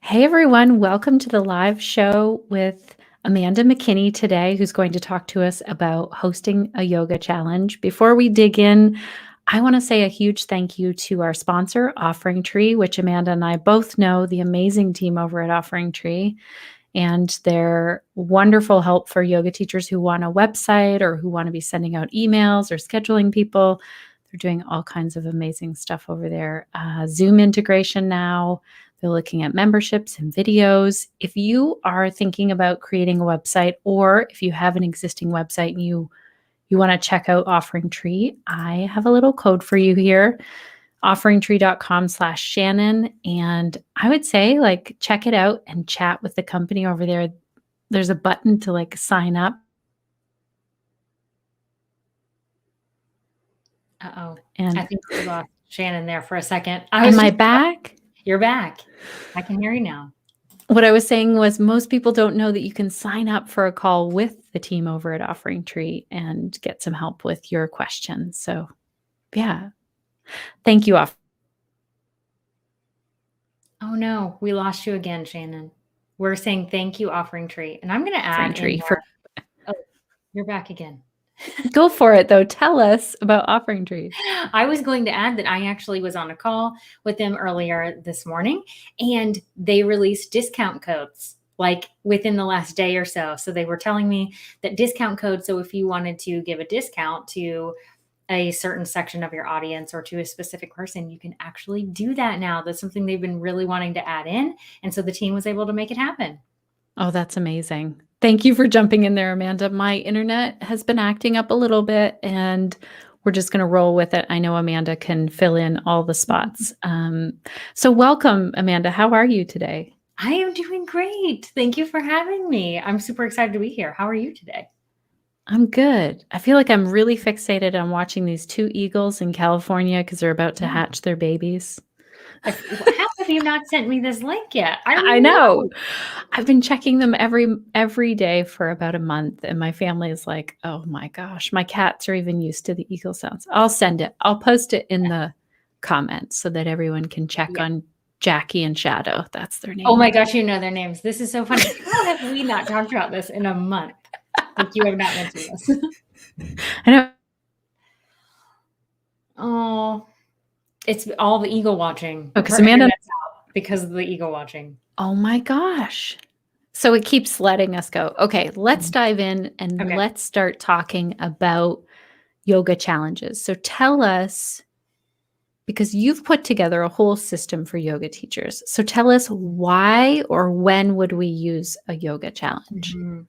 Hey everyone, welcome to the live show with Amanda McKinney today, who's going to talk to us about hosting a yoga challenge. Before we dig in, I want to say a huge thank you to our sponsor, Offering Tree, which Amanda and I both know the amazing team over at Offering Tree and their wonderful help for yoga teachers who want a website or who want to be sending out emails or scheduling people. They're doing all kinds of amazing stuff over there. Zoom integration now. They're looking at memberships and videos. If you are thinking about creating a website, or if you have an existing website and you want to check out Offering Tree, I have a little code for you here, offeringtree.com/Shannon. And I would say check it out and chat with the company over there. There's a button to sign up. Uh-oh. And I think we lost Shannon there for a second. am I back? You're back. I can hear you now. What I was saying was most people don't know that you can sign up for a call with the team over at Offering Tree and get some help with your questions. So, yeah. Thank you, Oh no, we lost you again, Shannon. We're saying thank you, Offering Tree. And I'm going to Offering add Tree. Oh, you're back again. Go for it, though. Tell us about Offering Tree. I was going to add that I actually was on a call with them earlier this morning, and they released discount codes like within the last day or so. So they were telling me that discount code. So if you wanted to give a discount to a certain section of your audience or to a specific person, you can actually do that now. That's something they've been really wanting to add in. And so the team was able to make it happen. Oh, that's amazing. Thank you for jumping in there, Amanda. My internet has been acting up a little bit and we're just going to roll with it. I know Amanda can fill in all the spots. So welcome, Amanda. How are you today? I am doing great. Thank you for having me. I'm super excited to be here. How are you today? I'm good. I feel like I'm really fixated on watching these two eagles in California because they're about to hatch their babies. How have you not sent me this link yet? I know. I've been checking them every day for about a month, and my family is like, "Oh my gosh, my cats are even used to the eagle sounds." I'll send it. I'll post it in the comments so that everyone can check on Jackie and Shadow. That's their name. Oh my gosh, you know their names. This is so funny. How have we not talked about this in a month? Like you have not mentioned this. I know. Oh, it's all the eagle watching. Because Amanda, because of the eagle watching. oh my gosh. So it keeps letting us go. Okay, let's dive in and let's start talking about yoga challenges. So tell us, because you've put together a whole system for yoga teachers. So tell us why or when would we use a yoga challenge? Mm-hmm.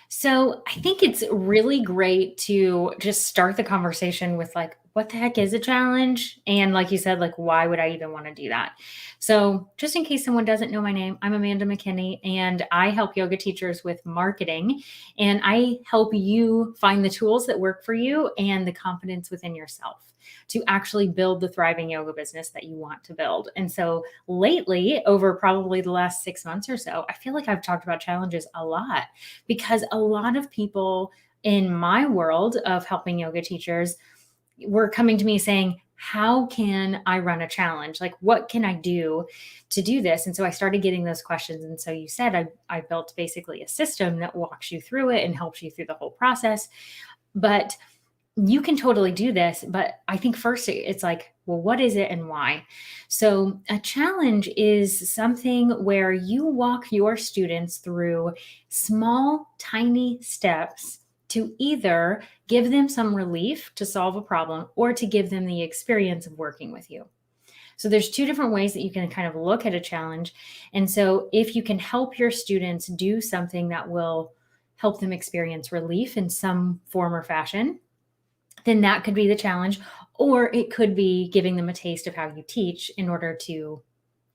So I think it's really great to just start the conversation with like, what the heck is a challenge? And like you said, like, why would I even want to do that? So just in case someone doesn't know my name, I'm Amanda McKinney, and I help yoga teachers with marketing. And I help you find the tools that work for you and the confidence within yourself to actually build the thriving yoga business that you want to build. And so lately, over probably the last 6 months or so, I feel like I've talked about challenges a lot because a lot of people in my world of helping yoga teachers were coming to me saying, how can I run a challenge? Like, what can I do to do this? And so I started getting those questions. And so you said I built basically a system that walks you through it and helps you through the whole process. But you can totally do this. But I think first it's like, well, what is it and why? So a challenge is something where you walk your students through small, tiny steps to either give them some relief to solve a problem or to give them the experience of working with you. So there's two different ways that you can kind of look at a challenge. And so if you can help your students do something that will help them experience relief in some form or fashion, then that could be the challenge. Or it could be giving them a taste of how you teach in order to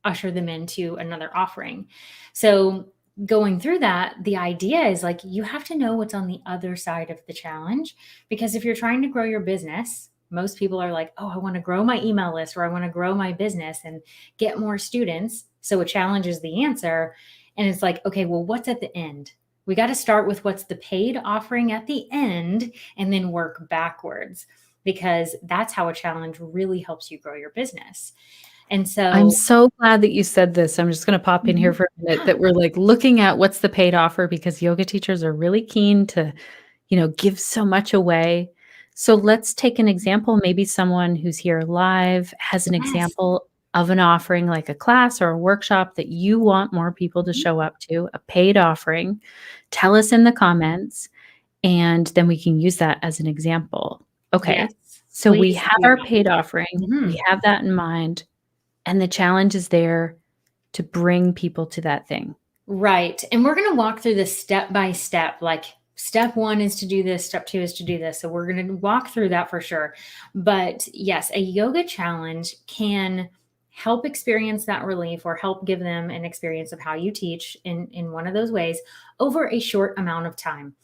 usher them into another offering. So going through that, the idea is like you have to know what's on the other side of the challenge, because if you're trying to grow your business, most people are like, oh, I want to grow my email list or I want to grow my business and get more students. So a challenge is the answer. And it's like, okay, well, what's at the end? We got to start with what's the paid offering at the end and then work backwards, because that's how a challenge really helps you grow your business. And I'm so, so glad that you said this. I'm just gonna pop in here Mhm. for a minute Yeah. that we're, like, looking at what's the paid offer because yoga teachers are really keen to, give so much away. So let's take an example. Maybe someone who's here live has an Yes. example of an offering like a class or a workshop that you want more people to Mhm. show up to, a paid offering. Tell us in the comments, and then we can use that as an example. Okay. Yes. So we Please have do our that. paid offering. We Mhm. have that in mind. And the challenge is there to bring people to that thing. Right. And we're going to walk through this step by step. Like, step one is to do this, step two is to do this. So we're going to walk through that for sure. But yes, a yoga challenge can help experience that relief or help give them an experience of how you teach in one of those ways over a short amount of time.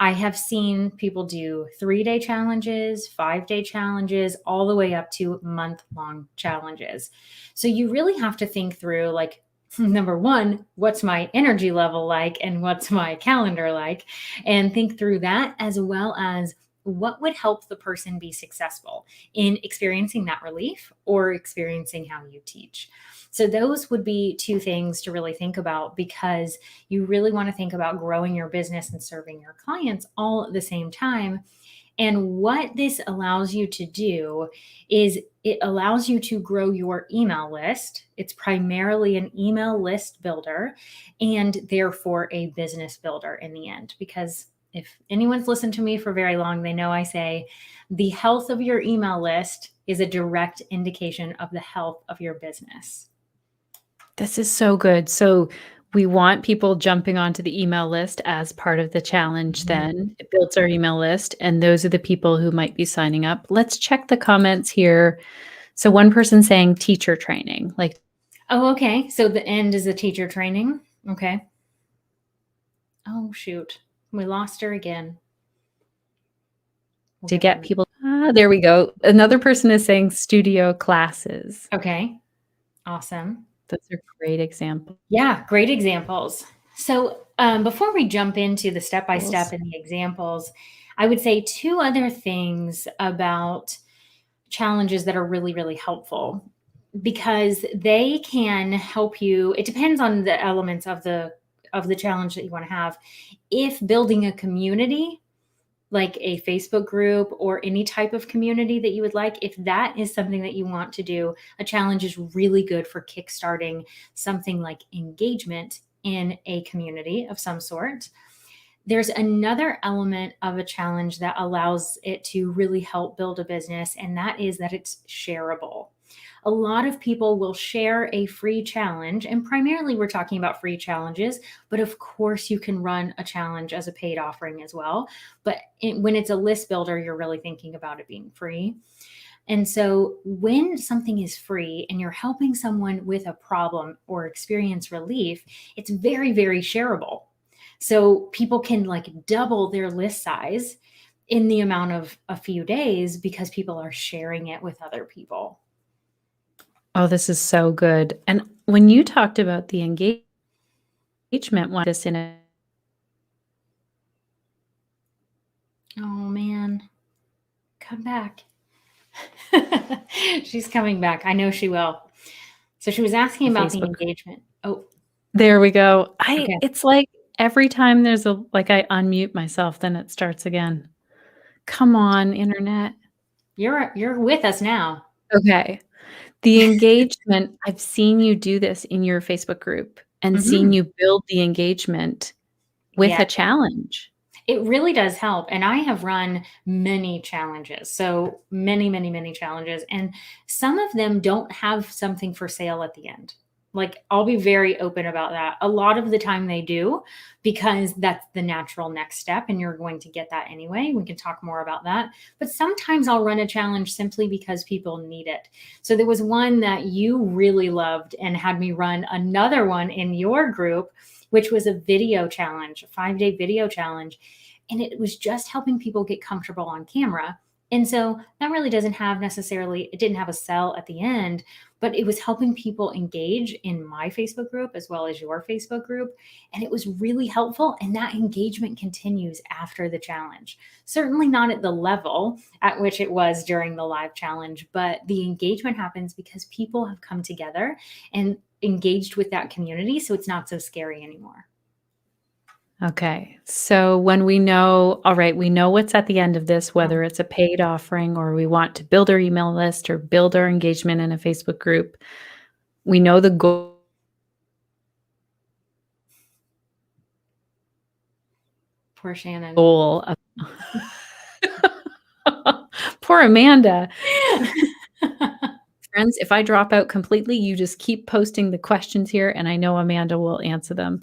I have seen people do 3-day challenges, 5-day challenges, all the way up to month-long challenges. So you really have to think through, like, number one, what's my energy level like and what's my calendar like? And think through that, as well as what would help the person be successful in experiencing that relief or experiencing how you teach. So those would be two things to really think about, because you really want to think about growing your business and serving your clients all at the same time. And what this allows you to do is it allows you to grow your email list. It's primarily an email list builder and therefore a business builder in the end. Because if anyone's listened to me for very long, they know I say the health of your email list is a direct indication of the health of your business. This is so good. So we want people jumping onto the email list as part of the challenge Mhm. then. It builds our email list, and those are the people who might be signing up. Let's check the comments here. So one person saying teacher training, like Oh, okay. So the end is the teacher training. Okay. Oh, shoot. We lost her again. We'll to give her get a people there we go. Another person is saying studio classes. Okay. Awesome. Those are great examples. Yeah, great examples. So, before we jump into the step by step and the examples, I would say two other things about challenges that are really, really helpful, because they can help you. It depends on the elements of the challenge that you want to have. If building a community, like a Facebook group or any type of community that you would like, if that is something that you want to do, a challenge is really good for kickstarting something like engagement in a community of some sort. There's another element of a challenge that allows it to really help build a business, and that is that it's shareable. A lot of people will share a free challenge, and primarily we're talking about free challenges, but of course you can run a challenge as a paid offering as well. But when it's a list builder, you're really thinking about it being free. And so when something is free and you're helping someone with a problem or experience relief, it's very, very shareable. So people can like double their list size in the amount of a few days because people are sharing it with other people. Oh, this is so good. And when you talked about the engagement, want this in a Oh man, come back. She's coming back. I know she will. So she was asking about the Facebook. engagement. Oh, There we go. okay. It's like every time there's a like I unmute myself, then it starts again. Come on, internet. You're with us now. Okay. The engagement, I've seen you do this in your Facebook group and seen Mhm. you build the engagement with Yeah. a challenge. It really does help. And I have run many challenges. So many, many, many challenges. And some of them don't have something for sale at the end. Like, I'll be very open about that. A lot of the time they do, because that's the natural next step and you're going to get that anyway. We can talk more about that. But sometimes I'll run a challenge simply because people need it. So there was one that you really loved and had me run another one in your group, which was a video challenge, a 5-day video challenge, and it was just helping people get comfortable on camera. And so that really doesn't have necessarily, it didn't have a sell at the end, but it was helping people engage in my Facebook group as well as your Facebook group. And it was really helpful. And that engagement continues after the challenge. Certainly not at the level at which it was during the live challenge, but the engagement happens because people have come together and engaged with that community. So it's not so scary anymore. Okay. So when we know, all right, we know what's at the end of this, whether it's a paid offering or we want to build our email list or build our engagement in a Facebook group, we know the Poor Shannon. goal of poor Amanda. Friends, if I drop out completely, you just keep posting the questions here, and I know Amanda will answer them.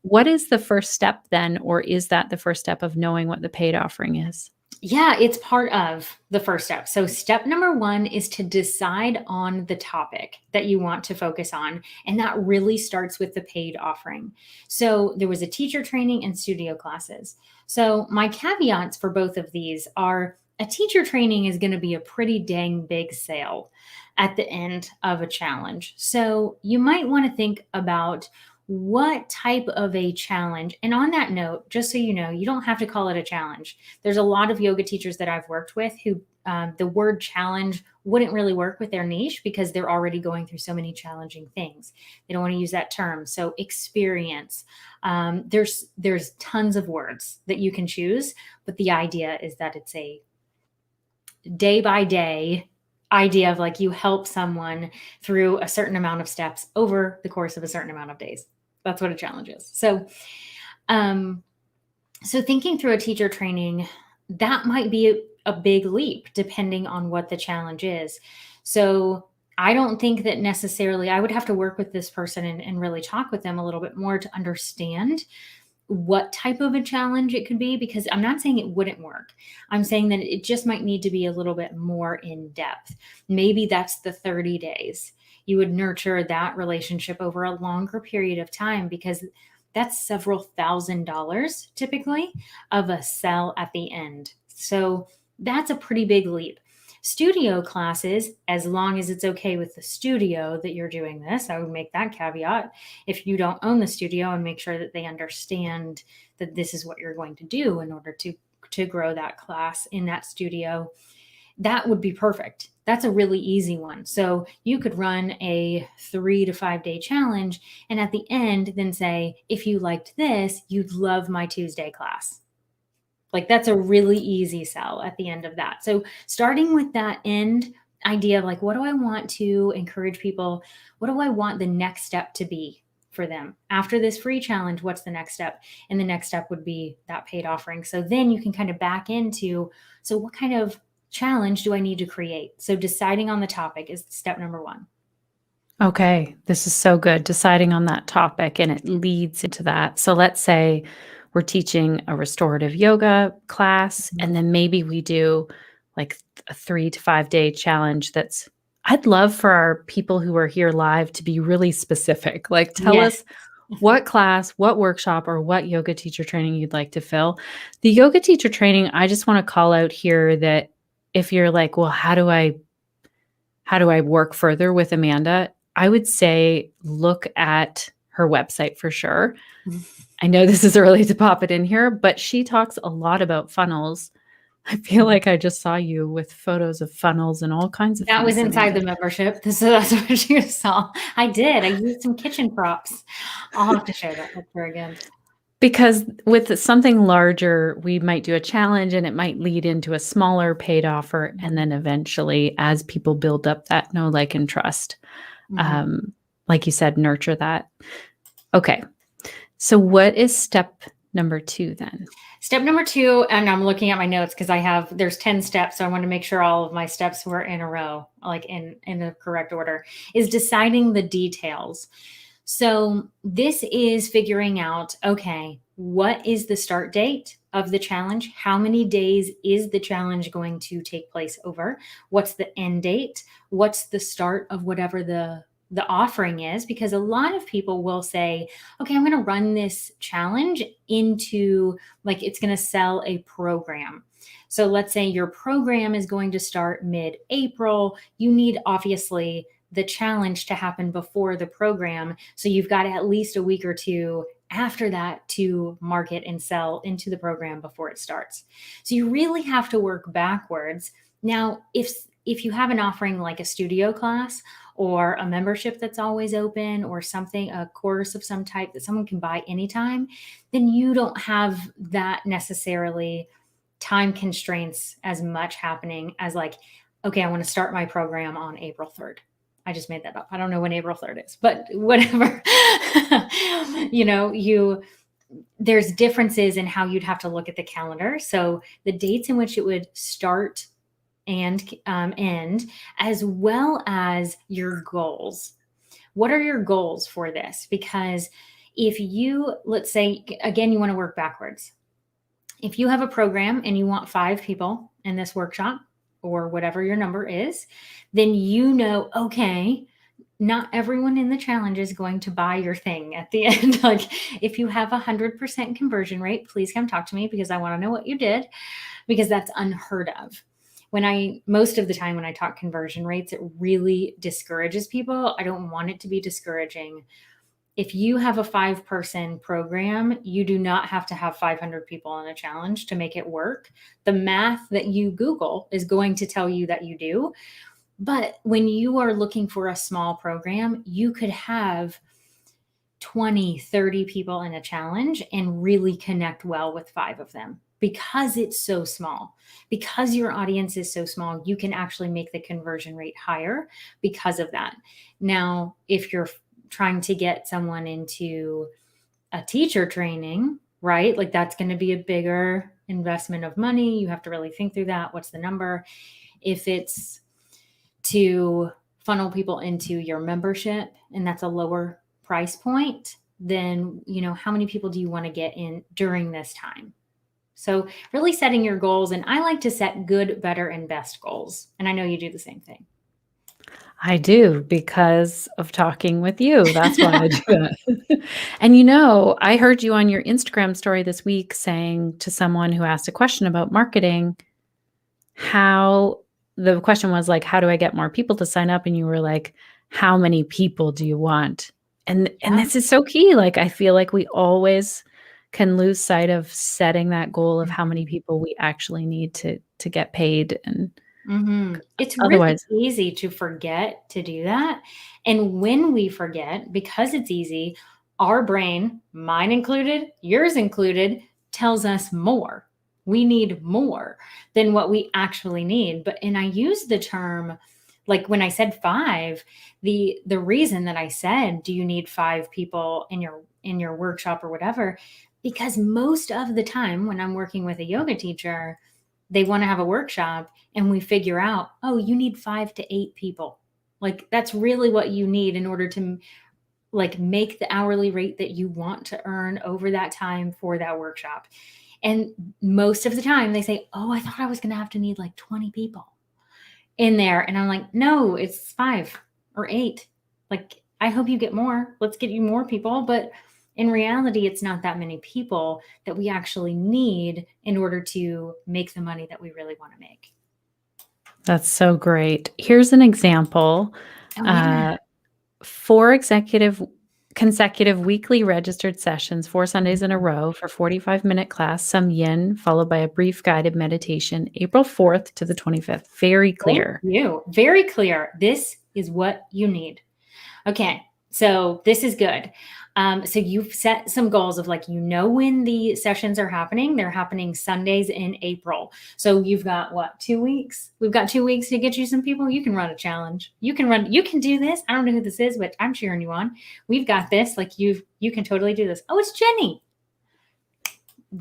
What is the first step then, or is that the first step of knowing what the paid offering is? Yeah, it's part of the first step. So, step number one is to decide on the topic that you want to focus on. And that really starts with the paid offering. So, there was a teacher training and studio classes. So, my caveats for both of these are a teacher training is going to be a pretty dang big sale at the end of a challenge. So, you might want to think about what type of a challenge. And on that note, just so you know, you don't have to call it a challenge. There's a lot of yoga teachers that I've worked with who the word challenge wouldn't really work with their niche because they're already going through so many challenging things. They don't want to use that term. So experience, there's tons of words that you can choose, but the idea is that it's a day by day idea of like you help someone through a certain amount of steps over the course of a certain amount of days. That's what a challenge is. So, so thinking through a teacher training, that might be a big leap depending on what the challenge is. So I don't think that necessarily I would have to work with this person and really talk with them a little bit more to understand what type of a challenge it could be, because I'm not saying it wouldn't work. I'm saying that it just might need to be a little bit more in depth. Maybe that's the 30 days. You would nurture that relationship over a longer period of time because that's several $1,000s typically of a sell at the end. So that's a pretty big leap. Studio classes, as long as it's okay with the studio that you're doing this, I would make that caveat. If you don't own the studio, and make sure that they understand that this is what you're going to do in order to grow that class in that studio, that would be perfect. That's a really easy one. So you could run a 3 to 5 day challenge and at the end then say, if you liked this, you'd love my Tuesday class. Like that's a really easy sell at the end of that. So starting with that end idea of like, what do I want to encourage people? What do I want the next step to be for them? After this free challenge, what's the next step? And the next step would be that paid offering. So then you can kind of back into, so what kind of challenge do I need to create? So deciding on the topic is step number one. Okay, this is so good. Deciding on that topic, and it leads into that. So let's say we're teaching a restorative yoga class, and then maybe we do like a 3 to 5 day challenge that's, I'd love for our people who are here live to be really specific. Like tell us what class, what workshop, or what yoga teacher training you'd like to fill. The yoga teacher training, I just want to call out here that if you're like, well, how do I work further with Amanda? I would say look at her website for sure. I know this is early to pop it in here, but she talks a lot about funnels. I feel like I just saw you with photos of funnels and all kinds of That was things, inside Amanda. the membership. That's what you saw. I did. I used some kitchen props. I'll have to share that picture again. Because with something larger, we might do a challenge and it might lead into a smaller paid offer. And then eventually, as people build up that know, like, and trust, like you said, nurture that. Okay. So what is step number 2 then? Step number 2, and I'm looking at my notes because there's 10 steps. So I want to make sure all of my steps were in a row, like in the correct order, is deciding the details. So this is figuring out, okay, what is the start date of the challenge? How many days is the challenge going to take place over? What's the end date? What's the start of whatever the offering is? Because a lot of people will say, okay, I'm going to run this challenge into like it's going to sell a program. So let's say your program is going to start mid-April. You need obviously the challenge to happen before the program. So you've got at least a week or two after that to market and sell into the program before it starts. So you really have to work backwards. Now, if you have an offering like a studio class or a membership that's always open or something, a course of some type that someone can buy anytime, then you don't have that necessarily time constraints as much happening as like, okay, I want to start my program on April 3rd. I just made that up. I don't know when April 3rd is, but whatever. There's differences in how you'd have to look at the calendar. So the dates in which it would start and end, as well as your goals. What are your goals for this? Because if you, let's say, again, you want to work backwards. If you have a program and you want 5 people in this workshop or whatever your number is, then okay, not everyone in the challenge is going to buy your thing at the end. Like if you have 100% conversion rate, please come talk to me because I want to know what you did, because that's unheard of. Most of the time when I talk conversion rates, it really discourages people. I don't want it to be discouraging. If you have a 5-person program, you do not have to have 500 people in a challenge to make it work. The math that you Google is going to tell you that you do. But when you are looking for a small program, you could have 20, 30 people in a challenge and really connect well with 5 of them. Because it's so small, because your audience is so small, you can actually make the conversion rate higher because of that. Now, if you're trying to get someone into a teacher training, right? Like that's going to be a bigger investment of money. You have to really think through that. What's the number? If it's to funnel people into your membership and that's a lower price point, then, how many people do you want to get in during this time? So really setting your goals. And I like to set good, better, and best goals. And I know you do the same thing. I do because of talking with you. That's why I do that. And I heard you on your Instagram story this week saying to someone who asked a question about marketing, how the question was like, how do I get more people to sign up? And you were like, how many people do you want? And this is so key. Like, I feel like we always can lose sight of setting that goal of how many people we actually need to get paid. And it's otherwise really easy to forget to do that. And when we forget, because it's easy, our brain, mine included, yours included, tells us more. We need more than what we actually need. And I use the term, like when I said 5, the reason that I said, do you need 5 people in your workshop or whatever? Because most of the time when I'm working with a yoga teacher, they want to have a workshop and we figure out, oh, you need 5 to 8 people. Like that's really what you need in order to like make the hourly rate that you want to earn over that time for that workshop. And most of the time they say, oh, I thought I was going to have to need like 20 people in there. And I'm like, no, it's 5 or 8. Like, I hope you get more. Let's get you more people. But in reality, it's not that many people that we actually need in order to make the money that we really want to make. That's so great. Here's an example. 4 consecutive weekly registered sessions, 4 Sundays in a row for 45-minute class, some yin, followed by a brief guided meditation, April 4th to the 25th. Very clear. Thank you. Very clear. This is what you need. Okay. So this is good. So you've set some goals of like, when the sessions are happening. They're happening Sundays in April. So you've got 2 weeks? We've got 2 weeks to get you some people. You can run a challenge. You can do this. I don't know who this is, but I'm cheering you on. We've got this. Like you can totally do this. Oh, it's Jenny.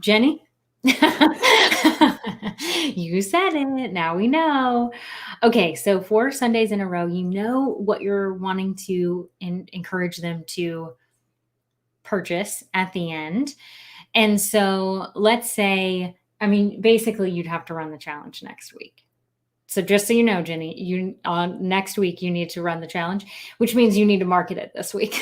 Jenny. You said it. Now we know. Okay. So 4 Sundays in a row, what you're wanting to encourage them to purchase at the end. And so let's say, basically you'd have to run the challenge next week. So just so you know, Jenny, next week you need to run the challenge, which means you need to market it this week.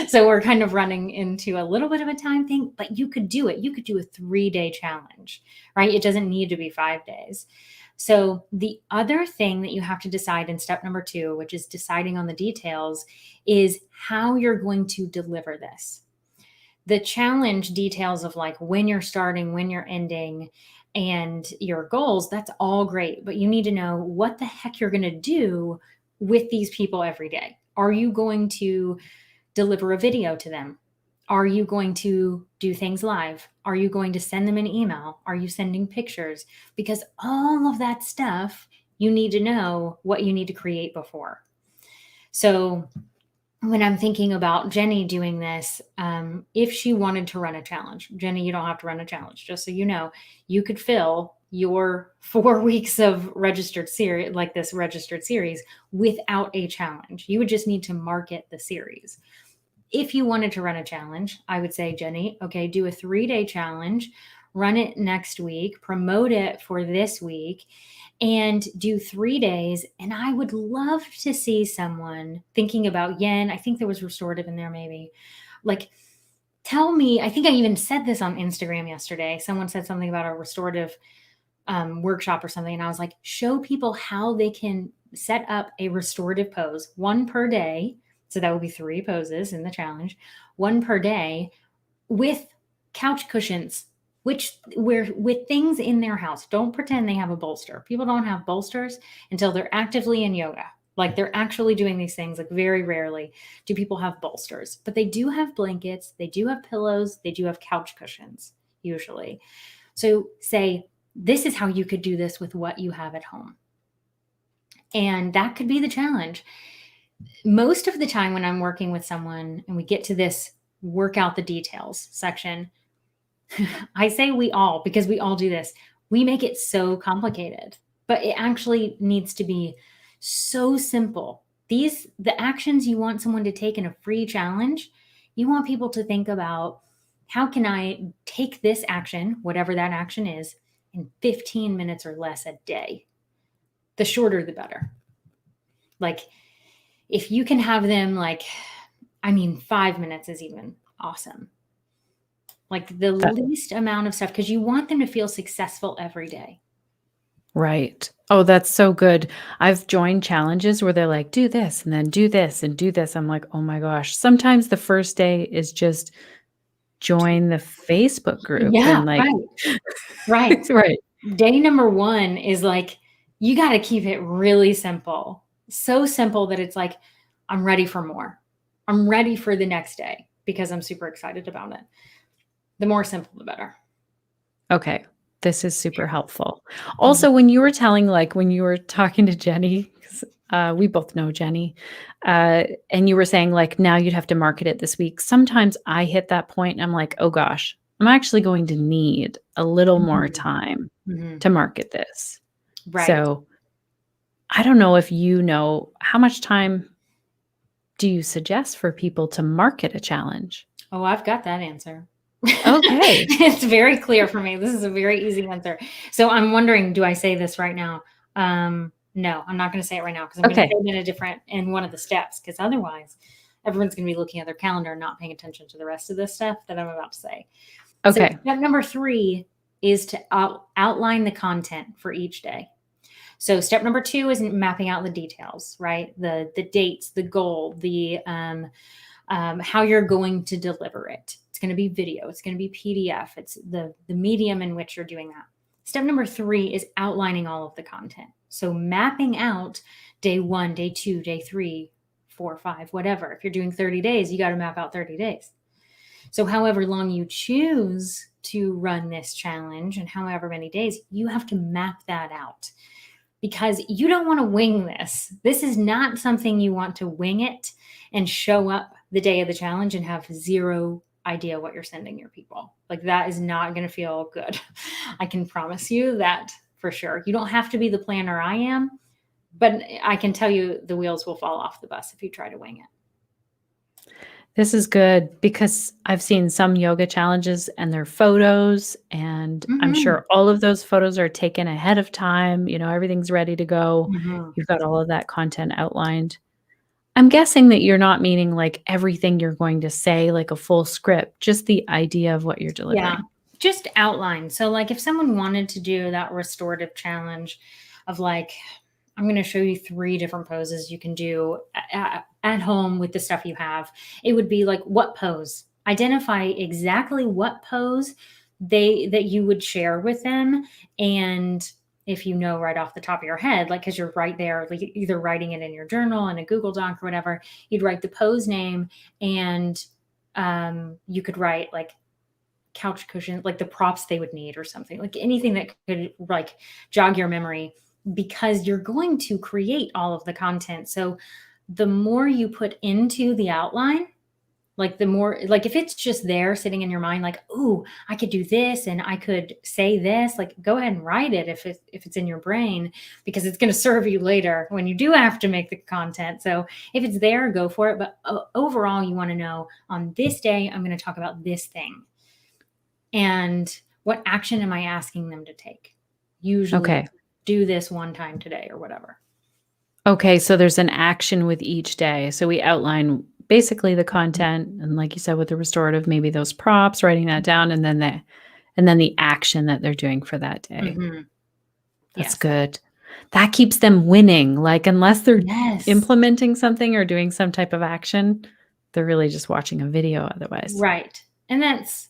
So we're kind of running into a little bit of a time thing, but you could do it. You could do a 3-day challenge, right? It doesn't need to be 5 days. So the other thing that you have to decide in step number 2, which is deciding on the details, is how you're going to deliver this. The challenge details of like when you're starting, when you're ending, and your goals, that's all great. But you need to know what the heck you're going to do with these people every day. Are you going to deliver a video to them? Are you going to do things live? Are you going to send them an email? Are you sending pictures? Because all of that stuff, you need to know what you need to create before. So when I'm thinking about Jenny doing this, if she wanted to run a challenge, Jenny, you don't have to run a challenge, just so you know, you could fill your 4 weeks of registered series, like this registered series, without a challenge. You would just need to market the series. If you wanted to run a challenge, I would say, Jenny, okay, do a 3-day challenge, run it next week, promote it for this week, and do 3 days. And I would love to see someone thinking about yin. I think there was restorative in there, maybe. Like, tell me, I think I even said this on Instagram yesterday. Someone said something about a restorative workshop or something. And I was like, show people how they can set up a restorative pose, 1 per day. So that would be 3 poses in the challenge, 1 per day, with couch cushions, with things in their house. Don't pretend they have a bolster. People don't have bolsters until they're actively in yoga. Like they're actually doing these things. Like very rarely do people have bolsters, but they do have blankets. They do have pillows. They do have couch cushions usually. So say, this is how you could do this with what you have at home. And that could be the challenge. Most of the time when I'm working with someone and we get to this work out the details section, I say we all, because we all do this, we make it so complicated, but it actually needs to be so simple. The actions you want someone to take in a free challenge, you want people to think about, how can I take this action, whatever that action is, in 15 minutes or less a day? The shorter, the better. Like, if you can have them 5 minutes is even awesome. Like the least amount of stuff, because you want them to feel successful every day. Right. Oh, that's so good. I've joined challenges where they're like, do this and then do this and do this. I'm like, oh my gosh. Sometimes the first day is just join the Facebook group. Yeah, and like, right. right. Day number 1 is like, you got to keep it really simple. So simple that it's like, I'm ready for more. I'm ready for the next day because I'm super excited about it. The more simple, the better. Okay. This is super helpful. Also, when you were talking to Jenny, 'cause, we both know Jenny, and you were saying like, now you'd have to market it this week. Sometimes I hit that point and I'm like, oh gosh, I'm actually going to need a little more time to market this. Right. So I don't know if you know, how much time do you suggest for people to market a challenge? Oh, I've got that answer. Okay. It's very clear for me. This is a very easy answer. So I'm wondering, do I say this right now? No, I'm not going to say it right now because I'm going to say it in one of the steps, because otherwise everyone's going to be looking at their calendar and not paying attention to the rest of this stuff that I'm about to say. Okay. So step number 3 is to outline the content for each day. So step number 2 is mapping out the details, right? The dates, the goal, the how you're going to deliver it. It's going to be video. It's going to be PDF. It's the medium in which you're doing that. Step number 3 is outlining all of the content. So mapping out day 1, day 2, day 3, 4, 5, whatever. If you're doing 30 days, you got to map out 30 days. So however long you choose to run this challenge and however many days, you have to map that out, because you don't want to wing this. This is not something you want to wing it and show up the day of the challenge and have zero idea what you're sending your people. Like, that is not going to feel good. I can promise you that for sure. You don't have to be the planner I am, but I can tell you the wheels will fall off the bus if you try to wing it. This is good, because I've seen some yoga challenges and their photos, and I'm sure all of those photos are taken ahead of time. You know, everything's ready to go. You've got all of that content outlined. I'm guessing that you're not meaning like everything you're going to say, like a full script, just the idea of what you're delivering. Yeah, just outline. So like if someone wanted to do that restorative challenge, of like, I'm going to show you 3 different poses you can do at home with the stuff you have. It would be like, what pose? Identify exactly what pose that you would share with them. And if you know right off the top of your head, like, because you're right there, like either writing it in your journal, in a Google Doc or whatever, you'd write the pose name, and you could write like couch cushion, like the props they would need or something, like anything that could like jog your memory, because you're going to create all of the content. So the more you put into the outline, like the more, like if it's just there sitting in your mind, like, oh, I could do this and I could say this, like go ahead and write it if it's in your brain, because it's going to serve you later when you do have to make the content. So if it's there, go for it. But overall, you want to know, on this day, I'm going to talk about this thing. And what action am I asking them to take? Usually do this one time today or whatever. Okay, so there's an action with each day. So we outline basically the content, and like you said, with the restorative, maybe those props, writing that down, and then the action that they're doing for that day. Mm-hmm. That's good. That keeps them winning. Like, unless they're implementing something or doing some type of action, they're really just watching a video otherwise. Right. And that's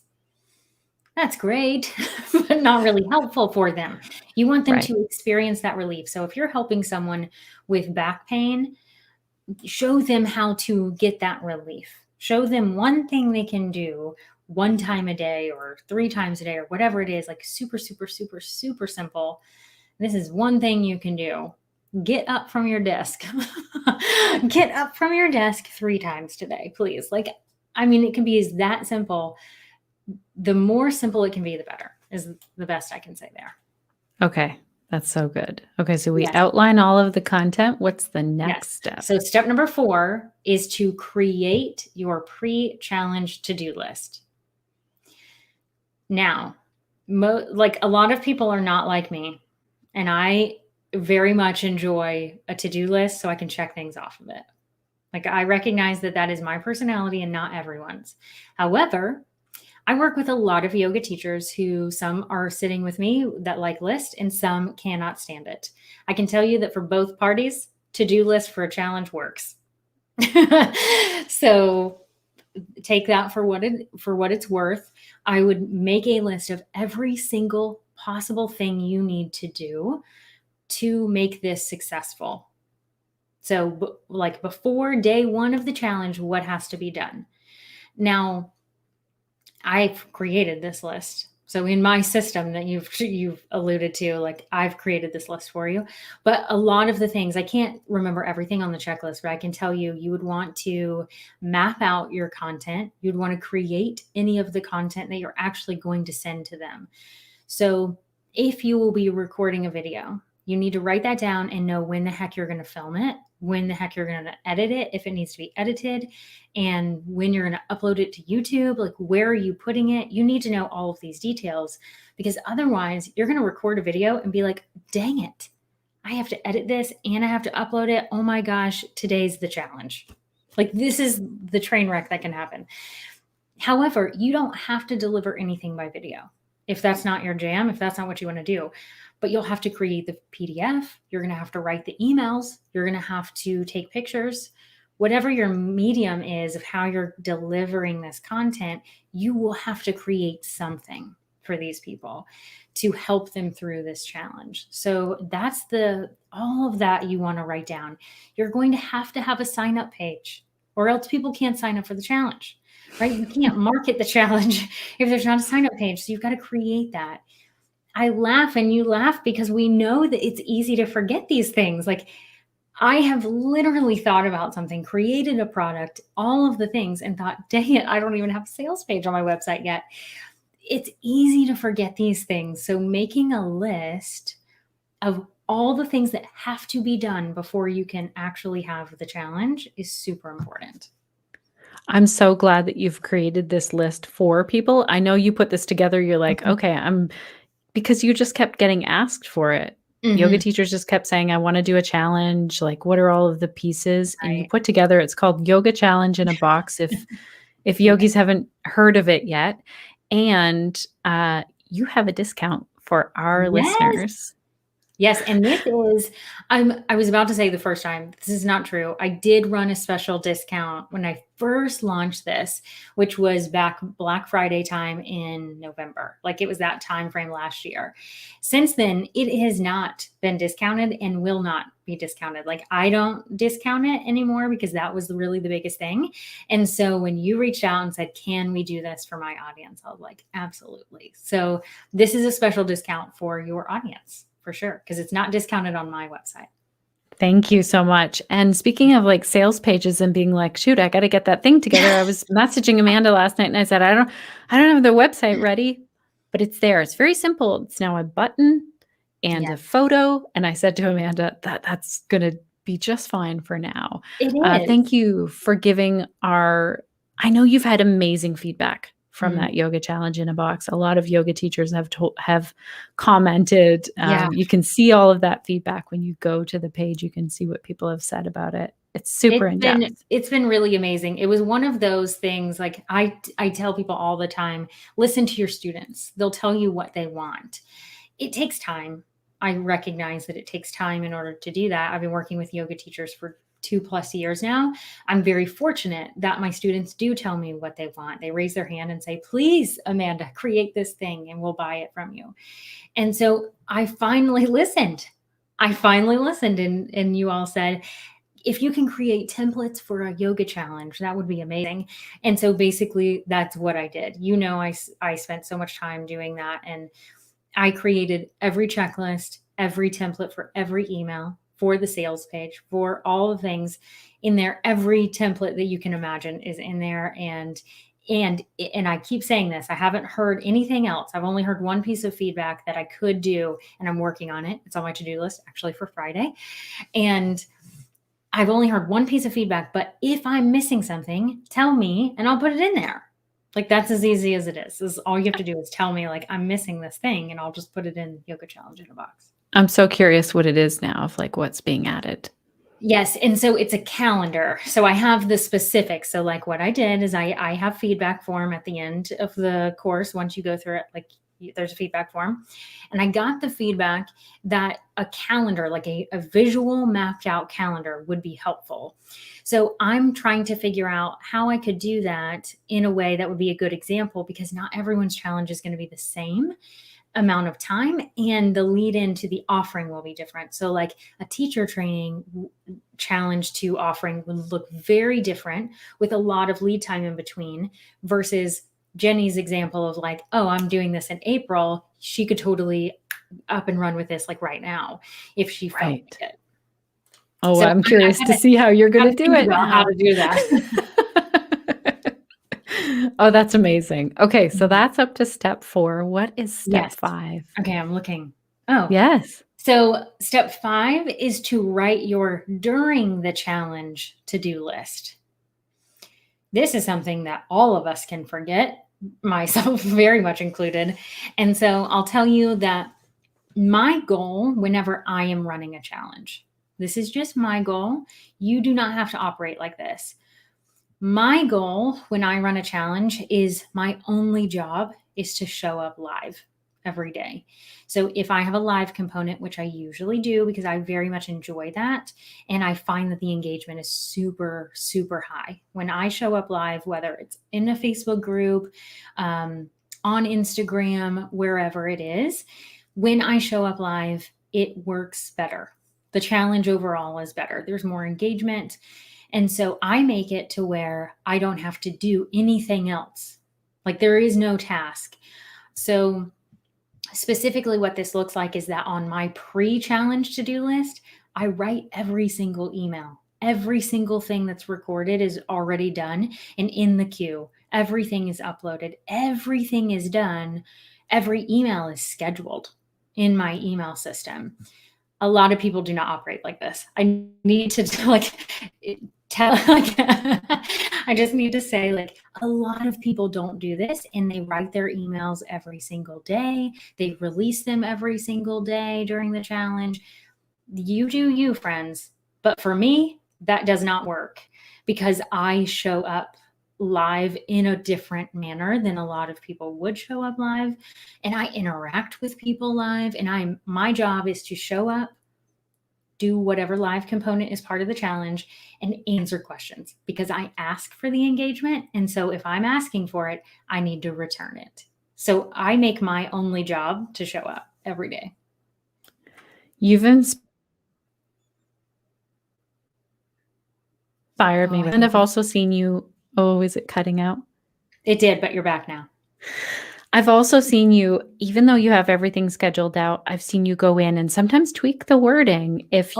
great, but not really helpful for them. You want them to experience that relief. So if you're helping someone with back pain, show them how to get that relief. Show them one thing they can do one time a day or 3 times a day or whatever it is, like super, super, super, super simple. This is one thing you can do. Get up from your desk. Get up from your desk 3 times today, please. Like, I mean, it can be that simple. The more simple it can be, the better, is the best I can say there. Okay. That's so good. Okay. So we outline all of the content. What's the next step? So step number 4 is to create your pre-challenge to-do list. Now, like a lot of people are not like me, and I very much enjoy a to-do list so I can check things off of it. Like, I recognize that is my personality and not everyone's. However, I work with a lot of yoga teachers who, some are sitting with me that like list and some cannot stand it. I can tell you that for both parties, to-do list for a challenge works. So take that for what it's worth. I would make a list of every single possible thing you need to do to make this successful. So like before day 1 of the challenge, what has to be done? Now, I've created this list. So in my system that you've alluded to, like, I've created this list for you. But a lot of the things, I can't remember everything on the checklist, but I can tell you, you would want to map out your content. You'd want to create any of the content that you're actually going to send to them. So if you will be recording a video, you need to write that down and know when the heck you're going to film it, when the heck you're going to edit it, if it needs to be edited, and when you're going to upload it to YouTube, like where are you putting it? You need to know all of these details, because otherwise you're going to record a video and be like, dang it, I have to edit this and I have to upload it. Oh my gosh, today's the challenge. Like, this is the train wreck that can happen. However, you don't have to deliver anything by video if that's not your jam, if that's not what you want to do. But you'll have to create the PDF. You're going to have to write the emails. You're going to have to take pictures. Whatever your medium is of how you're delivering this content, you will have to create something for these people to help them through this challenge. So that's all of that you want to write down. You're going to have a sign-up page, or else people can't sign up for the challenge, right? You can't market the challenge if there's not a sign-up page. So you've got to create that. I laugh and you laugh because we know that it's easy to forget these things. Like, I have literally thought about something, created a product, all of the things, and thought, dang it, I don't even have a sales page on my website yet. It's easy to forget these things. So making a list of all the things that have to be done before you can actually have the challenge is super important. I'm so glad that you've created this list for people. I know you put this together. You're like, okay, because you just kept getting asked for it. Yoga teachers just kept saying, I want to do a challenge. Like, what are all of the pieces? Right. And you put together, it's called Yoga Challenge in a Box, if yogis haven't heard of it yet. And you have a discount for our listeners. Yes, and this is I was about to say the first time, this is not true. I did run a special discount when I first launched this, which was back Black Friday time in November. Like it was that time frame last year. Since then, it has not been discounted and will not be discounted. Like I don't discount it anymore because that was really the biggest thing. And so when you reached out and said, "Can we do this for my audience?" I was like, "Absolutely." So this is a special discount for your audience for sure, because it's not discounted on my website. Thank you so much. And speaking of like sales pages and being like, shoot, I got to get that thing together. I was messaging Amanda last night and I said, I don't have the website ready, but it's there. It's very simple. It's now a button and Yeah, a photo. And I said to Amanda that's going to be just fine for now. it is. Thank you for giving I know you've had amazing feedback from Mm, that yoga challenge in a box. A lot of yoga teachers have commented. yeah, You can see all of that feedback when you go to the page. You can see what people have said about it. It's super in depth. it's been really amazing. It was one of those things, like I tell people all the time, listen to your students. They'll tell you what they want. It takes time. I recognize that it takes time in order to do that. I've been working with yoga teachers for 2+ years now. I'm very fortunate that my students do tell me what they want. They raise their hand and say, "Please, Amanda, create this thing and we'll buy it from you." And so I finally listened. And you all said, if you can create templates for a yoga challenge, that would be amazing. And so basically that's what I did. I spent so much time doing that, and I created every checklist, every template for every email, for the sales page, for all the things in there. Every template that you can imagine is in there. And I keep saying this, I haven't heard anything else. I've only heard one piece of feedback that I could do, and I'm working on it. It's on my to-do list actually for Friday. And I've only heard one piece of feedback, but if I'm missing something, tell me and I'll put it in there. Like that's as easy as it is all you have to do is tell me like I'm missing this thing and I'll just put it in Yoga Challenge in a box. I'm so curious what it is now of like what's being added. Yes, and so it's a calendar. So I have the specifics. So like what I did is I have feedback form at the end of the course. Once you go through it, like there's a feedback form. And I got the feedback that a calendar, like a visual mapped out calendar would be helpful. So I'm trying to figure out how I could do that in a way that would be a good example, because not everyone's challenge is going to be the same amount of time, and the lead into the offering will be different. So like a teacher training challenge to offering would look very different with a lot of lead time in between, versus Jenny's example of like, oh, I'm doing this in April. She could totally up and run with this like right now if she felt Right. like it. Oh, So I'm curious to see how you're going to do it about now. how to do that. Oh, that's amazing. Okay, so that's up to step 4. What is step Yes. 5? Okay, I'm looking. Oh, Yes. so step 5 is to write your during the challenge to-do list. This is something that all of us can forget, myself very much included. And so I'll tell you that my goal whenever I am running a challenge, this is just my goal. You do not have to operate like this. My goal when I run a challenge is my only job is to show up live every day. So if I have a live component, which I usually do because I very much enjoy that, and I find that the engagement is super, super high. When I show up live, whether it's in a Facebook group, on Instagram, wherever it is, when I show up live, it works better. The challenge overall is better. There's more engagement. And so I make it to where I don't have to do anything else. Like there is no task. So specifically what this looks like is that on my pre-challenge to-do list, I write every single email. Every single thing that's recorded is already done and in the queue. Everything is uploaded. Everything is done. Every email is scheduled in my email system. A lot of people do not operate like this. I need to like tell like I just need to say like a lot of people don't do this, and they write their emails every single day. They release them every single day during the challenge. You do you, friends. But for me, that does not work because I show up live in a different manner than a lot of people would show up live. And I interact with people live, and my job is to show up, do whatever live component is part of the challenge, and answer questions because I ask for the engagement. And so if I'm asking for it, I need to return it. So I make my only job to show up every day. You've inspired me. And I've also seen you. Oh, is it cutting out? It did, but you're back now. I've also seen you, even though you have everything scheduled out, I've seen you go in and sometimes tweak the wording if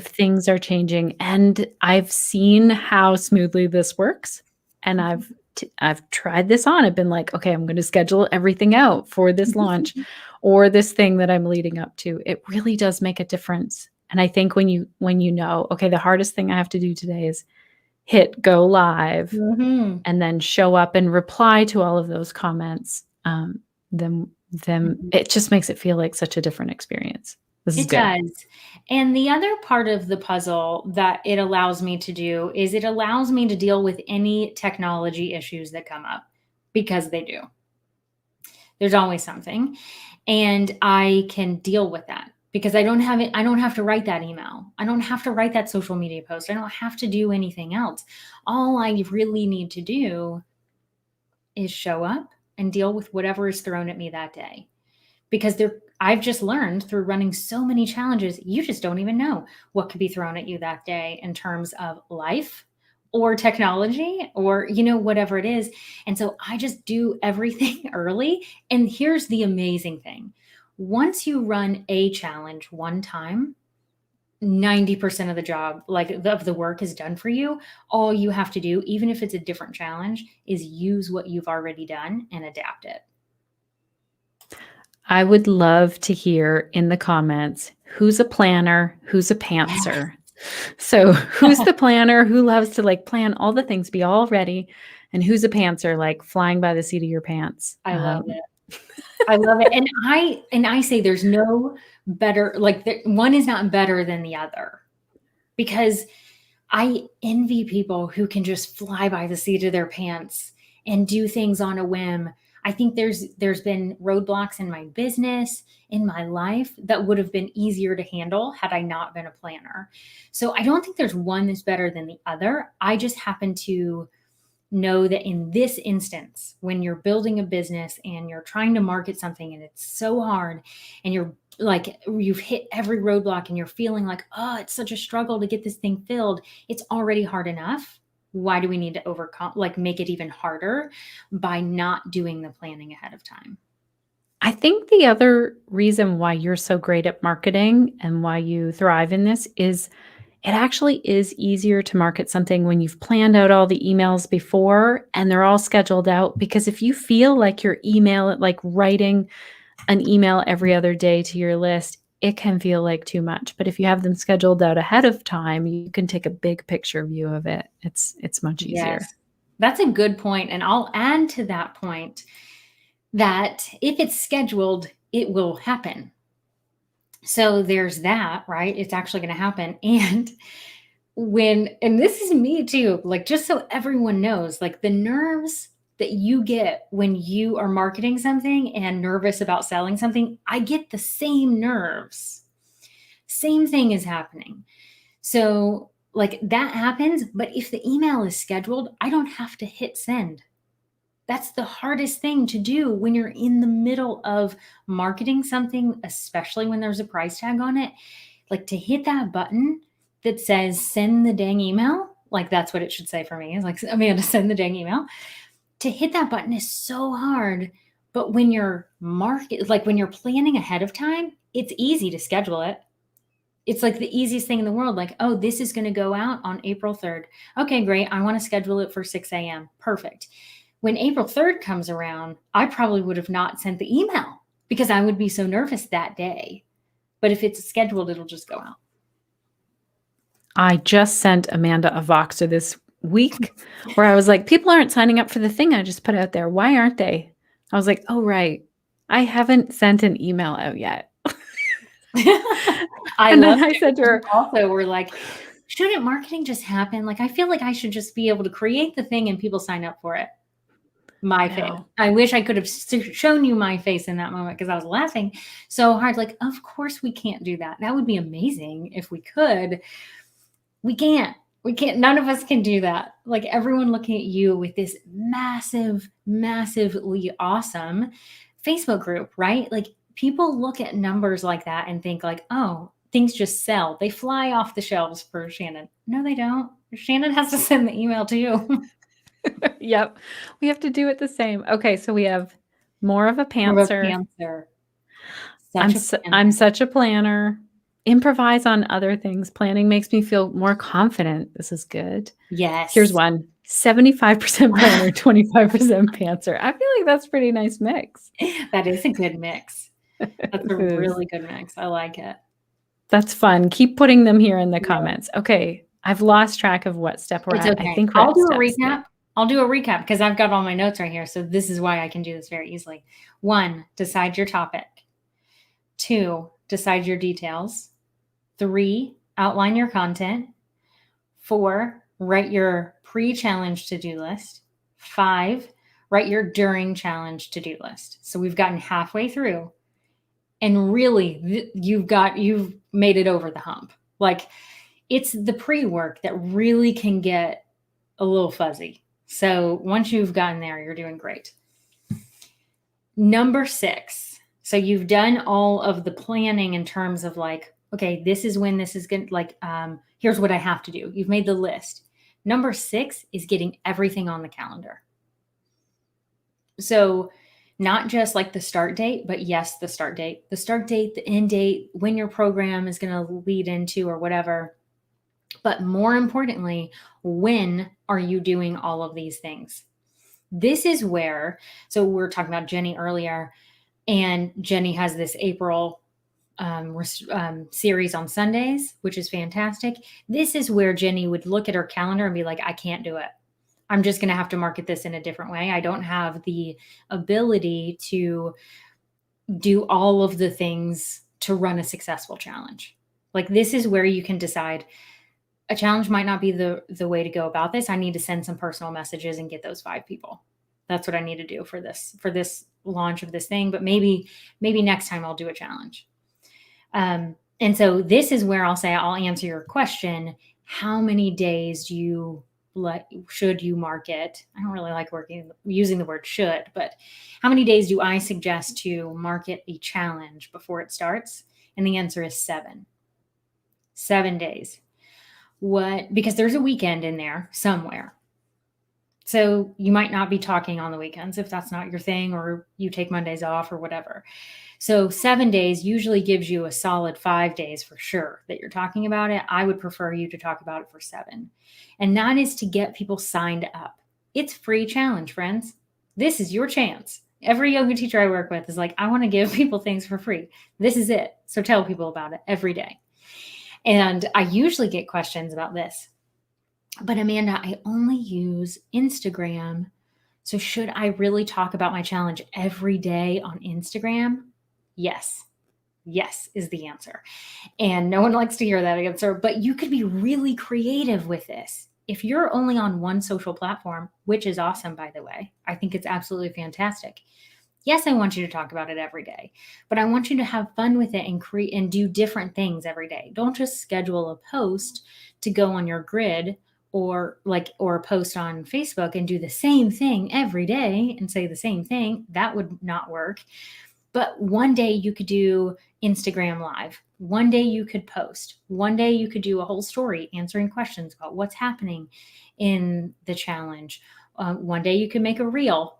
things are changing. And I've seen how smoothly this works. And I've tried this on. I've been like, okay, I'm going to schedule everything out for this launch or this thing that I'm leading up to. It really does make a difference. And I think when you know, okay, the hardest thing I have to do today is hit go live and then show up and reply to all of those comments, then it just makes it feel like such a different experience. It does. And the other part of the puzzle that it allows me to do is it allows me to deal with any technology issues that come up, because they do. There's always something. And I can deal with that because I don't have to write that email. I don't have to write that social media post. I don't have to do anything else. All I really need to do is show up and deal with whatever is thrown at me that day. Because I've just learned through running so many challenges, you just don't even know what could be thrown at you that day in terms of life or technology or, whatever it is. And so I just do everything early. And here's the amazing thing. Once you run a challenge one time, 90% of the job, of the work is done for you. All you have to do, even if it's a different challenge, is use what you've already done and adapt it. I would love to hear in the comments, who's a planner, who's a pantser. So who's the planner, who loves to plan all the things, be all ready, and who's a pantser, flying by the seat of your pants. I love it. I love it. And I say there's no better, one is not better than the other, because I envy people who can just fly by the seat of their pants and do things on a whim. I think there's been roadblocks in my business, in my life, that would have been easier to handle had I not been a planner. So I don't think there's one that's better than the other. I just happen to know that in this instance, when you're building a business and you're trying to market something and it's so hard and you've hit every roadblock and you're feeling like, oh, it's such a struggle to get this thing filled. It's already hard enough. Why do we need to overcome, make it even harder by not doing the planning ahead of time? I think the other reason why you're so great at marketing and why you thrive in this is it actually is easier to market something when you've planned out all the emails before and they're all scheduled out. Because if you feel like your email, writing an email every other day to your list, it can feel like too much. But if you have them scheduled out ahead of time, you can take a big picture view of it. It's much easier. Yes, that's a good point. And I'll add to that point that if it's scheduled, it will happen. So there's that, right? It's actually going to happen. And this is me too, just so everyone knows, the nerves that you get when you are marketing something and nervous about selling something, I get the same nerves. Same thing is happening. So that happens, but if the email is scheduled, I don't have to hit send. That's the hardest thing to do when you're in the middle of marketing something, especially when there's a price tag on it. To hit that button that says send the dang email, that's what it should say for me. It's Amanda, send the dang email. To hit that button is so hard. But when you're when you're planning ahead of time, it's easy to schedule it. It's the easiest thing in the world. Oh, this is going to go out on April 3rd. Okay, great. I want to schedule it for 6 a.m. Perfect. When April 3rd comes around, I probably would have not sent the email because I would be so nervous that day. But if it's scheduled, it'll just go out. I just sent Amanda a Voxer this week where I was like, people aren't signing up for the thing I just put out there. Why aren't they? I was like, oh, right. I haven't sent an email out yet. I said to her also, we're shouldn't marketing just happen? Like, I feel like I should just be able to create the thing and people sign up for it. My face. No. I wish I could have shown you my face in that moment because I was laughing so hard. Like, of course we can't do that. That would be amazing if we could. We can't. We can't. None of us can do that. Like, everyone looking at you with this massive, massively awesome Facebook group, right? Like, people look at numbers like that and think like, oh, things just sell. They fly off the shelves for Shannon. No, they don't. Shannon has to send the email to you. Yep. We have to do it the same. Okay, so we have more of a More of a pantser. pantser. I'm such a planner. Improvise on other things. Planning makes me feel more confident. This is good. Yes. Here's one. 75% planner, 25% pantser. I feel like that's a pretty nice mix. That is a good mix. That's a It is. really good mix. I like it. That's fun. Keep putting them here in the comments. Okay, I've lost track of what step we're It's at. okay. I think we're I'll at do a step six. recap. I'll do a recap because I've got all my notes right here. So this is why I can do this very easily. 1, decide your topic. 2, decide your details. 3, outline your content. 4, write your pre-challenge to-do list. 5, write your during challenge to-do list. So we've gotten halfway through. And really, you've made it over the hump. Like, it's the pre-work that really can get a little fuzzy. So once you've gotten there, you're doing great. Number 6. So you've done all of the planning in terms of like, okay, this is when this is going to, like, here's what I have to do. You've made the list. Number 6 is getting everything on the calendar. So not just like the start date, but yes, the start date, the end date, when your program is going to lead into or whatever. But more importantly, when are you doing all of these things? This is where, so we were talking about Jenny earlier, and Jenny has this April series on Sundays, which is fantastic. This is where Jenny would look at her calendar and be like, I can't do it. I'm just going to have to market this in a different way. I don't have the ability to do all of the things to run a successful challenge. Like, this is where you can decide a challenge might not be the way to go about this. I need to send some personal messages and get those 5 people. That's what I need to do for this launch of this thing. But maybe next time I'll do a challenge. And so this is where I'll say, I'll answer your question. How many days should you market? I don't really like using the word should, but how many days do I suggest to market a challenge before it starts? And the answer is 7. 7 days. Because there's a weekend in there somewhere. So you might not be talking on the weekends if that's not your thing, or you take Mondays off or whatever. So 7 days usually gives you a solid 5 days for sure that you're talking about it. I would prefer you to talk about it for 7. And that is to get people signed up. It's free challenge, friends. This is your chance. Every yoga teacher I work with is like, I want to give people things for free. This is it. So tell people about it every day. And I usually get questions about this. But Amanda, I only use Instagram. So should I really talk about my challenge every day on Instagram? Yes. Yes is the answer. And no one likes to hear that answer, but you could be really creative with this. If you're only on one social platform, which is awesome, by the way, I think it's absolutely fantastic. Yes, I want you to talk about it every day, but I want you to have fun with it and create and do different things every day. Don't just schedule a post to go on your grid or a post on Facebook and do the same thing every day and say the same thing. That would not work. But one day you could do Instagram Live. One day you could post. One day you could do a whole story answering questions about what's happening in the challenge. One day you could make a reel.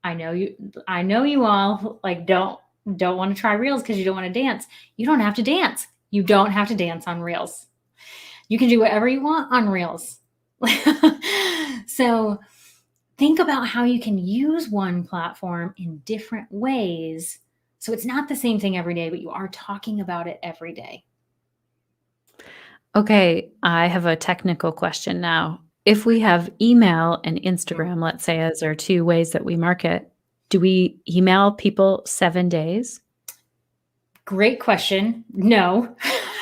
I know you all like don't want to try reels because you don't want to dance. You don't have to dance. You don't have to dance on reels. You can do whatever you want on reels. So think about how you can use one platform in different ways. So it's not the same thing every day, but you are talking about it every day. Okay, I have a technical question now. If we have email and Instagram, let's say, as our 2 ways that we market, do we email people 7 days? Great question. No,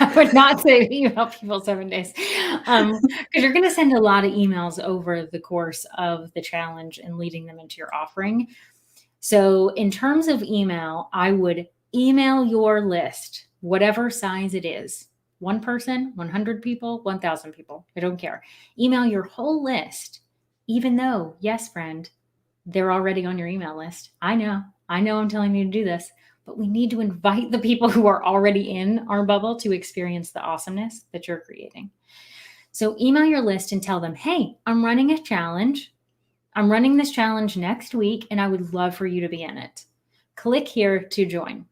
I would not say email people 7 days. Because you're going to send a lot of emails over the course of the challenge and leading them into your offering. So in terms of email, I would email your list, whatever size it is. 1 person, 100 people, 1,000 people. I don't care. Email your whole list, even though, yes, friend, they're already on your email list. I know I'm telling you to do this, but we need to invite the people who are already in our bubble to experience the awesomeness that you're creating. So email your list and tell them, hey, I'm running a challenge. I'm running this challenge next week, and I would love for you to be in it. Click here to join.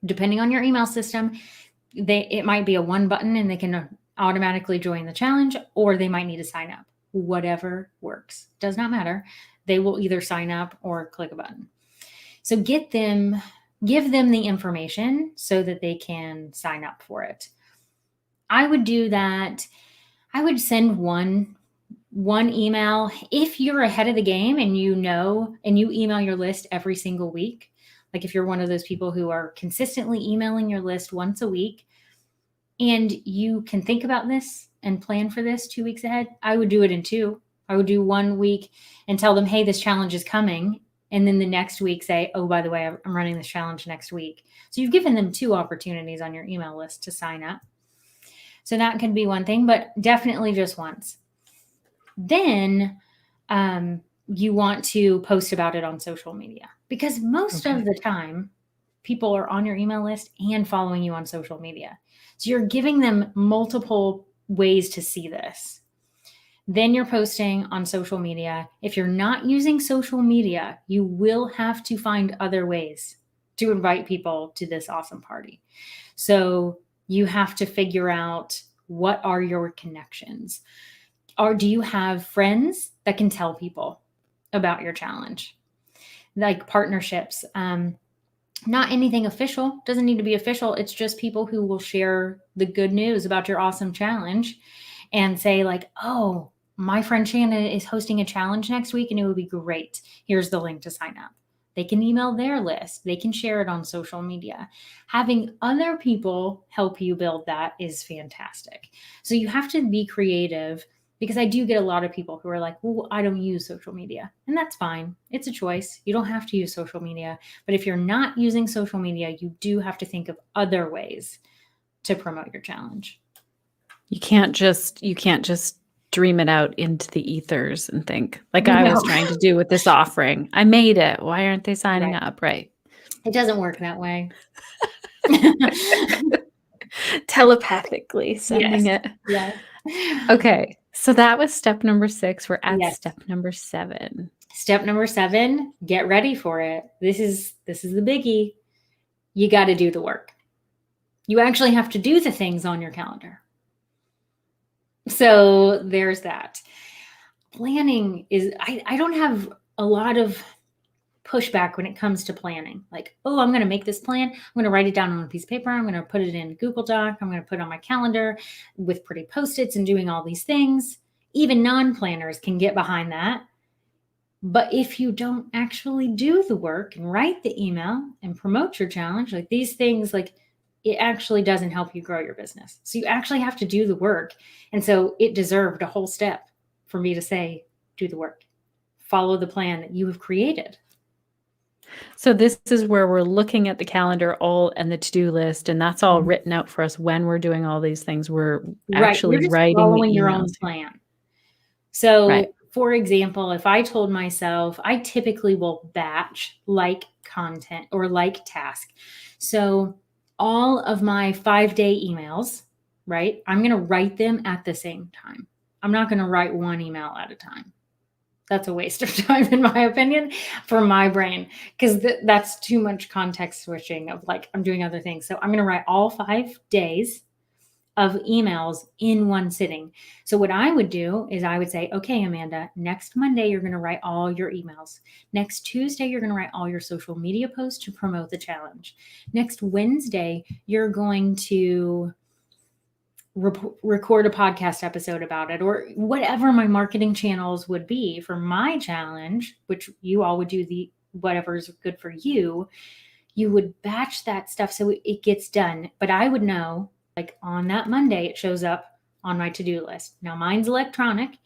Depending on your email system, it might be a 1 button and they can automatically join the challenge, or they might need to sign up. Whatever works. Does not matter. They will either sign up or click a button. So give them the information so that they can sign up for it. I would do that. I would send one email. If you're ahead of the game and you email your list every single week, like if you're one of those people who are consistently emailing your list once a week and you can think about this and plan for this 2 weeks ahead, I would do it in 2. I would do 1 week and tell them, hey, this challenge is coming. And then the next week say, oh, by the way, I'm running this challenge next week. So you've given them 2 opportunities on your email list to sign up. So that could be one thing, but definitely just once. Then you want to post about it on social media, because most of the time people are on your email list and following you on social media. So you're giving them multiple ways to see this. Then you're posting on social media. If you're not using social media, you will have to find other ways to invite people to this awesome party. So you have to figure out, what are your connections? Or do you have friends that can tell people about your challenge? Like partnerships. Not anything official. Doesn't need to be official. It's just people who will share the good news about your awesome challenge and say like, oh, my friend Shannon is hosting a challenge next week and it would be great. Here's the link to sign up. They can email their list. They can share it on social media. Having other people help you build that is fantastic. So you have to be creative, because I do get a lot of people who are like, well, I don't use social media. And that's fine. It's a choice. You don't have to use social media. But if you're not using social media, you do have to think of other ways to promote your challenge. You can't just dream it out into the ethers and think, like I was trying to do with this offering. I made it. Why aren't they signing up? Right. It doesn't work that way. Telepathically sending it. Yes. Okay. So that was step number 6. We're at step number 7. Step number 7, get ready for it. This is the biggie. You got to do the work. You actually have to do the things on your calendar. So there's that. Planning is, I don't have a lot of pushback when it comes to planning. Like, oh, I'm going to make this plan. I'm going to write it down on a piece of paper. I'm going to put it in Google Doc. I'm going to put it on my calendar with pretty Post-its and doing all these things. Even non-planners can get behind that. But if you don't actually do the work and write the email and promote your challenge, like these things, like it actually doesn't help you grow your business. So you actually have to do the work. And so it deserved a whole step for me to say, do the work, follow the plan that you have created. So this is where we're looking at the calendar and the to-do list, and that's all written out for us when we're doing all these things. We're actually You're just writing following the your own plan. So for example, if I told myself, I typically will batch like content or like task. So all of my 5-day emails, right? I'm going to write them at the same time. I'm not going to write one email at a time. That's a waste of time, in my opinion, for my brain, because that's too much context switching of like, I'm doing other things. So I'm going to write all 5 days of emails in one sitting. So what I would do is I would say, okay, Amanda, next Monday, you're going to write all your emails. Next Tuesday, you're going to write all your social media posts to promote the challenge. Next Wednesday, you're going to record a podcast episode about it, or whatever my marketing channels would be for my challenge, which you all would do whatever is good for you. You would batch that stuff so it gets done. But I would know, like on that Monday, it shows up on my to-do list. Now mine's electronic,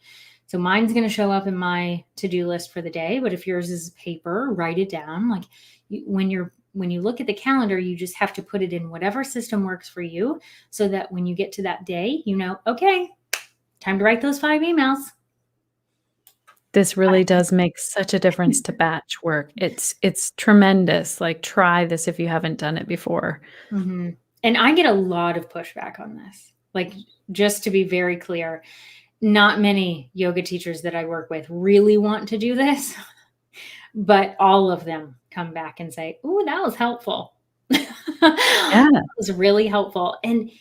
so mine's going to show up in my to-do list for the day. But if yours is paper, write it down. Like when you look at the calendar, you just have to put it in whatever system works for you, so that when you get to that day, you know, okay, time to write those 5 emails. This really does make such a difference to batch work. It's tremendous. Like, try this if you haven't done it before. Mm-hmm. And I get a lot of pushback on this. Like, just to be very clear, not many yoga teachers that I work with really want to do this, but all of them come back and say, "Ooh, that was helpful." Yeah. That was really helpful. And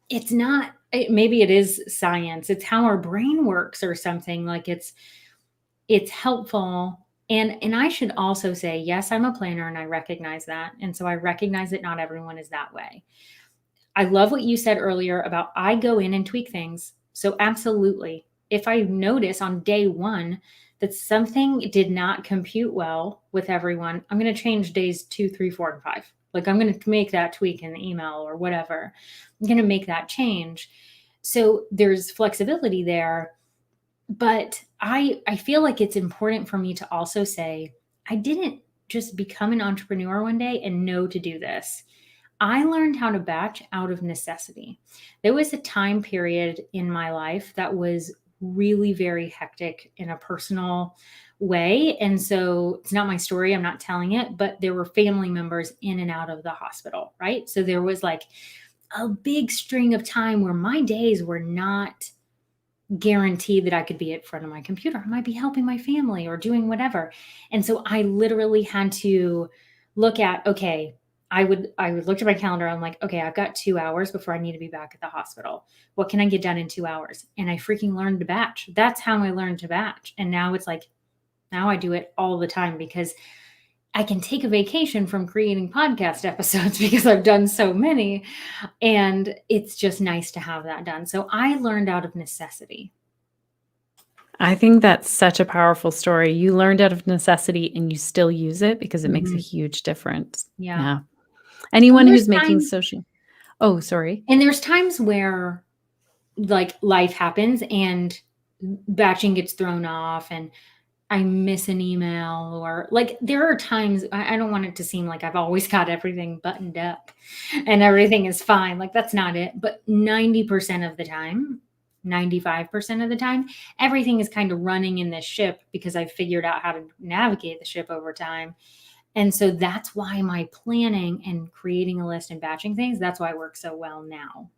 it's not, maybe it is science. It's how our brain works or something. Like it's helpful. And I should also say, yes, I'm a planner and I recognize that. And so I recognize that not everyone is that way. I love what you said earlier about I go in and tweak things. So absolutely. If I notice on day 1 that something did not compute well with everyone, I'm going to change days 2, 3, 4, and 5. Like, I'm going to make that tweak in the email or whatever. I'm going to make that change. So there's flexibility there. But I feel like it's important for me to also say, I didn't just become an entrepreneur one day and know to do this. I learned how to batch out of necessity. There was a time period in my life that was really very hectic in a personal way. And so it's not my story, I'm not telling it, but there were family members in and out of the hospital, right? So there was like a big string of time where my days were not guaranteed that I could be in front of my computer. I might be helping my family or doing whatever. And so I literally had to look at, okay, I would look at my calendar. I'm like, okay, I've got 2 hours before I need to be back at the hospital. What can I get done in 2 hours? And I freaking learned to batch. That's how I learned to batch. And now it's like, now I do it all the time because I can take a vacation from creating podcast episodes because I've done so many. And it's just nice to have that done. So I learned out of necessity. I think that's such a powerful story. You learned out of necessity and you still use it because it makes a huge difference. Yeah. Anyone who's making social. Oh, sorry. And there's times where like life happens and batching gets thrown off and I miss an email, or like there are times I don't want it to seem like I've always got everything buttoned up and everything is fine. Like, that's not it. But 90% of the time, 95% of the time, everything is kind of running in this ship because I've figured out how to navigate the ship over time. And so that's why my planning and creating a list and batching things, that's why it works so well now.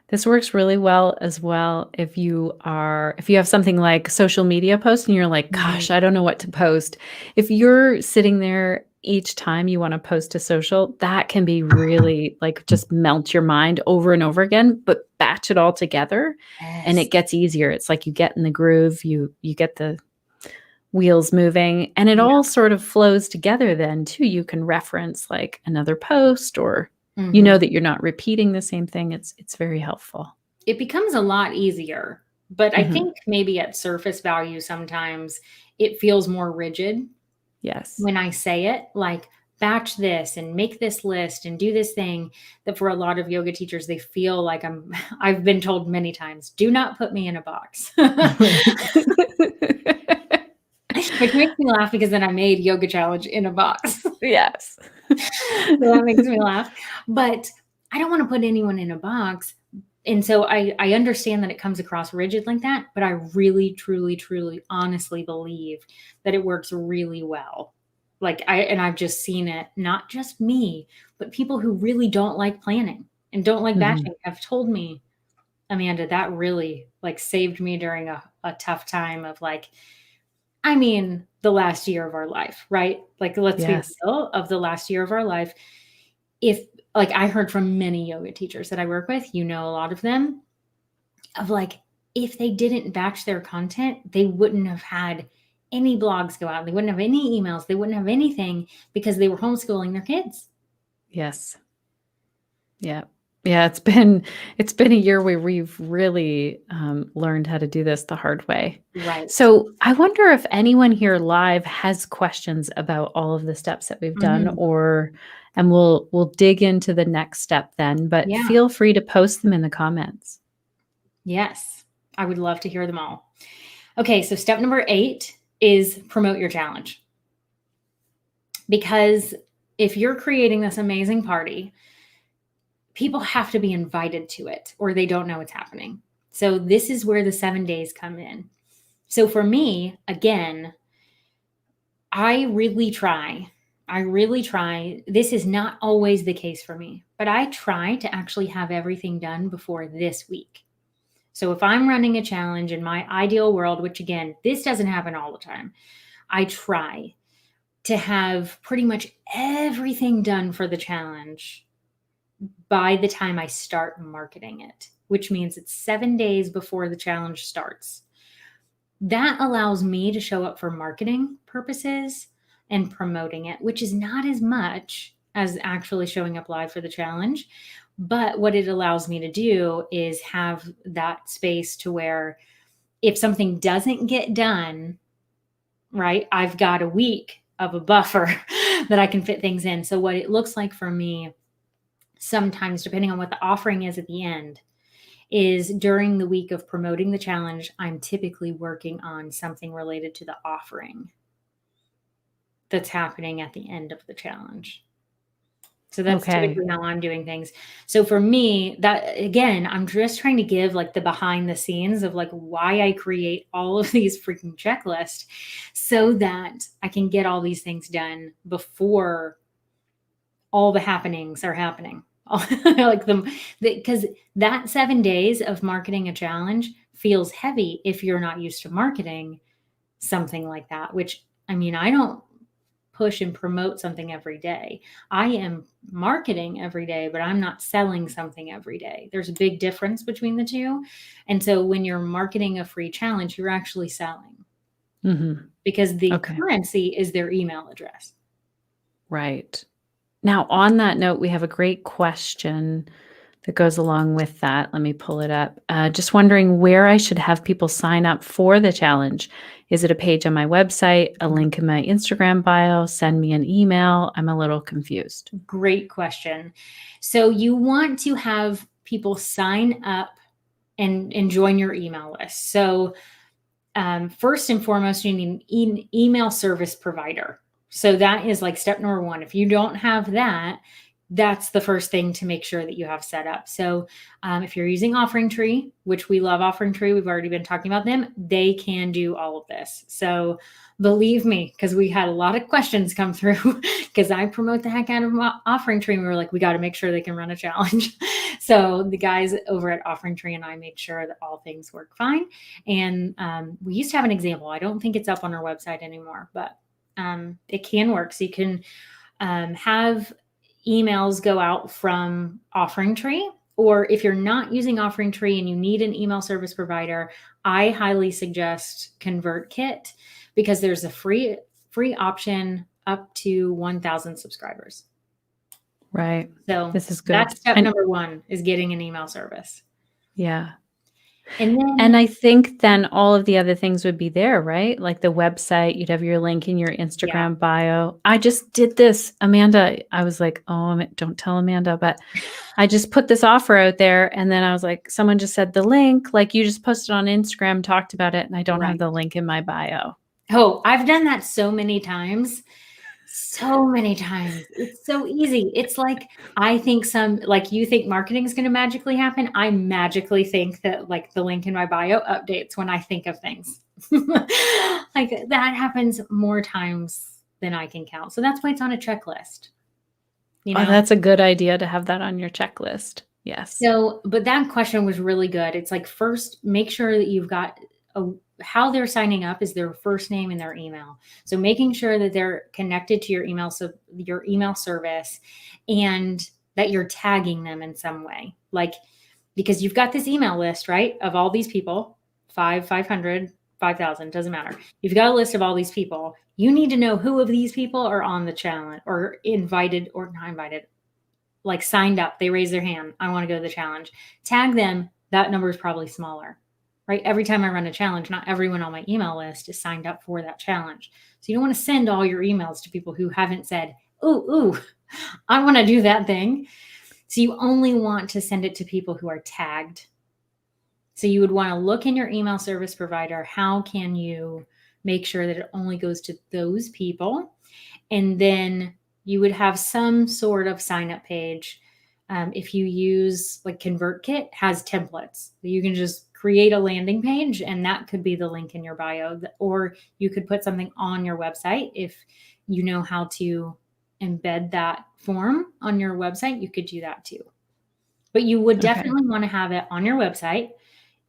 This works really well as well if you have something like social media posts and you're like, gosh, I don't know what to post. If you're sitting there each time you want to post to social, that can be really like just melt your mind over and over again, but batch it all together and it gets easier. It's like you get in the groove, you get the wheels moving and it all sort of flows together then too. You can reference like another post or you know that you're not repeating the same thing. It's very helpful. It becomes a lot easier, but I think maybe at surface value, sometimes it feels more rigid. Yes. When I say it, like batch this and make this list and do this thing, that for a lot of yoga teachers, they feel like I've been told many times, do not put me in a box. Which makes me laugh because then I made Yoga Challenge in a box. Yes. So that makes me laugh. But I don't want to put anyone in a box. And so I understand that it comes across rigid like that, but I really, truly, truly, honestly believe that it works really well. Like I've just seen it, not just me, but people who really don't like planning and don't like batching have told me, Amanda, that really like saved me during a tough time of like, I mean, the last year of our life, right? Like, let's be real, of the last year of our life. If like I heard from many yoga teachers that I work with, you know, a lot of them, of like, if they didn't batch their content, they wouldn't have had any blogs go out. They wouldn't have any emails. They wouldn't have anything because they were homeschooling their kids. Yes. Yeah. Yeah. It's been a year where we've really learned how to do this the hard way. Right. So I wonder if anyone here live has questions about all of the steps that we've done or and we'll dig into the next step then, but Yeah. feel free to post them in the comments. Yes, I would love to hear them all. Okay, so step number 8 is promote your challenge. Because if you're creating this amazing party, people have to be invited to it or they don't know what's happening. So this is where the 7 days come in. So for me, again, I really try. This is not always the case for me, but I try to actually have everything done before this week. So if I'm running a challenge in my ideal world, which again, this doesn't happen all the time, I try to have pretty much everything done for the challenge by the time I start marketing it, which means it's 7 days before the challenge starts. That allows me to show up for marketing purposes and promoting it, which is not as much as actually showing up live for the challenge. But what it allows me to do is have that space to where if something doesn't get done, right, I've got a week of a buffer that I can fit things in. So what it looks like for me sometimes, depending on what the offering is at the end, is during the week of promoting the challenge, I'm typically working on something related to the offering that's happening at the end of the challenge. So that's typically how I'm doing things. So for me, that again, I'm just trying to give like the behind the scenes of like why I create all of these freaking checklists so that I can get all these things done before all the happenings are happening. Like them, because that 7 days of marketing a challenge feels heavy if you're not used to marketing something like that, which I mean, I don't push and promote something every day. I am marketing every day, but I'm not selling something every day. There's a big difference between the two. And so when you're marketing a free challenge, you're actually selling because the currency is their email address. Right. Now, on that note, we have a great question that goes along with that. Let me pull it up. Just wondering where I should have people sign up for the challenge. Is it a page on my website, a link in my Instagram bio, send me an email? I'm a little confused. Great question. So you want to have people sign up and join your email list. So first and foremost, you need an email service provider. So that is like step number 1. If you don't have that, that's the first thing to make sure that you have set up. So if you're using Offering Tree, which we love Offering Tree, we've already been talking about them, they can do all of this. So believe me, because we had a lot of questions come through because I promote the heck out of Offering Tree. And we were like, we got to make sure they can run a challenge. So the guys over at Offering Tree and I made sure that all things work fine. And we used to have an example. I don't think it's up on our website anymore, but it can work. So you can have emails go out from Offering Tree, or if you're not using Offering Tree and you need an email service provider, I highly suggest ConvertKit because there's a free option up to 1,000 subscribers. Right. So this is good. That's step number 1 is getting an email service. Yeah. And I think then all of the other things would be there, right? Like the website, you'd have your link in your Instagram bio. I just did this, Amanda. I was like, oh, don't tell Amanda, but I just put this offer out there. And then I was like, someone just said the link, like you just posted on Instagram, talked about it. And I don't have the link in my bio. Oh, I've done that so many times. So many times. It's so easy. It's like, I think like you think marketing is going to magically happen. I magically think that like the link in my bio updates when I think of things. Like that happens more times than I can count. So that's why it's on a checklist. You know? Oh, that's a good idea to have that on your checklist. Yes. So, but that question was really good. It's like, first, make sure that you've got how they're signing up is their first name and their email. So making sure that they're connected to your email, so your email service, and that you're tagging them in some way. Like, because you've got this email list, right, of all these people, 500, 5,000, doesn't matter. You've got a list of all these people. You need to know who of these people are on the challenge or invited or not invited, like signed up. They raise their hand. I want to go to the challenge. Tag them. That number is probably smaller. Right? Every time I run a challenge, not everyone on my email list is signed up for that challenge. So you don't want to send all your emails to people who haven't said, ooh, I want to do that thing. So you only want to send it to people who are tagged. So you would want to look in your email service provider. How can you make sure that it only goes to those people? And then you would have some sort of sign up page. If you use like ConvertKit has templates, you can just create a landing page and that could be the link in your bio, or you could put something on your website. If you know how to embed that form on your website, you could do that too. But you would definitely want to have it on your website,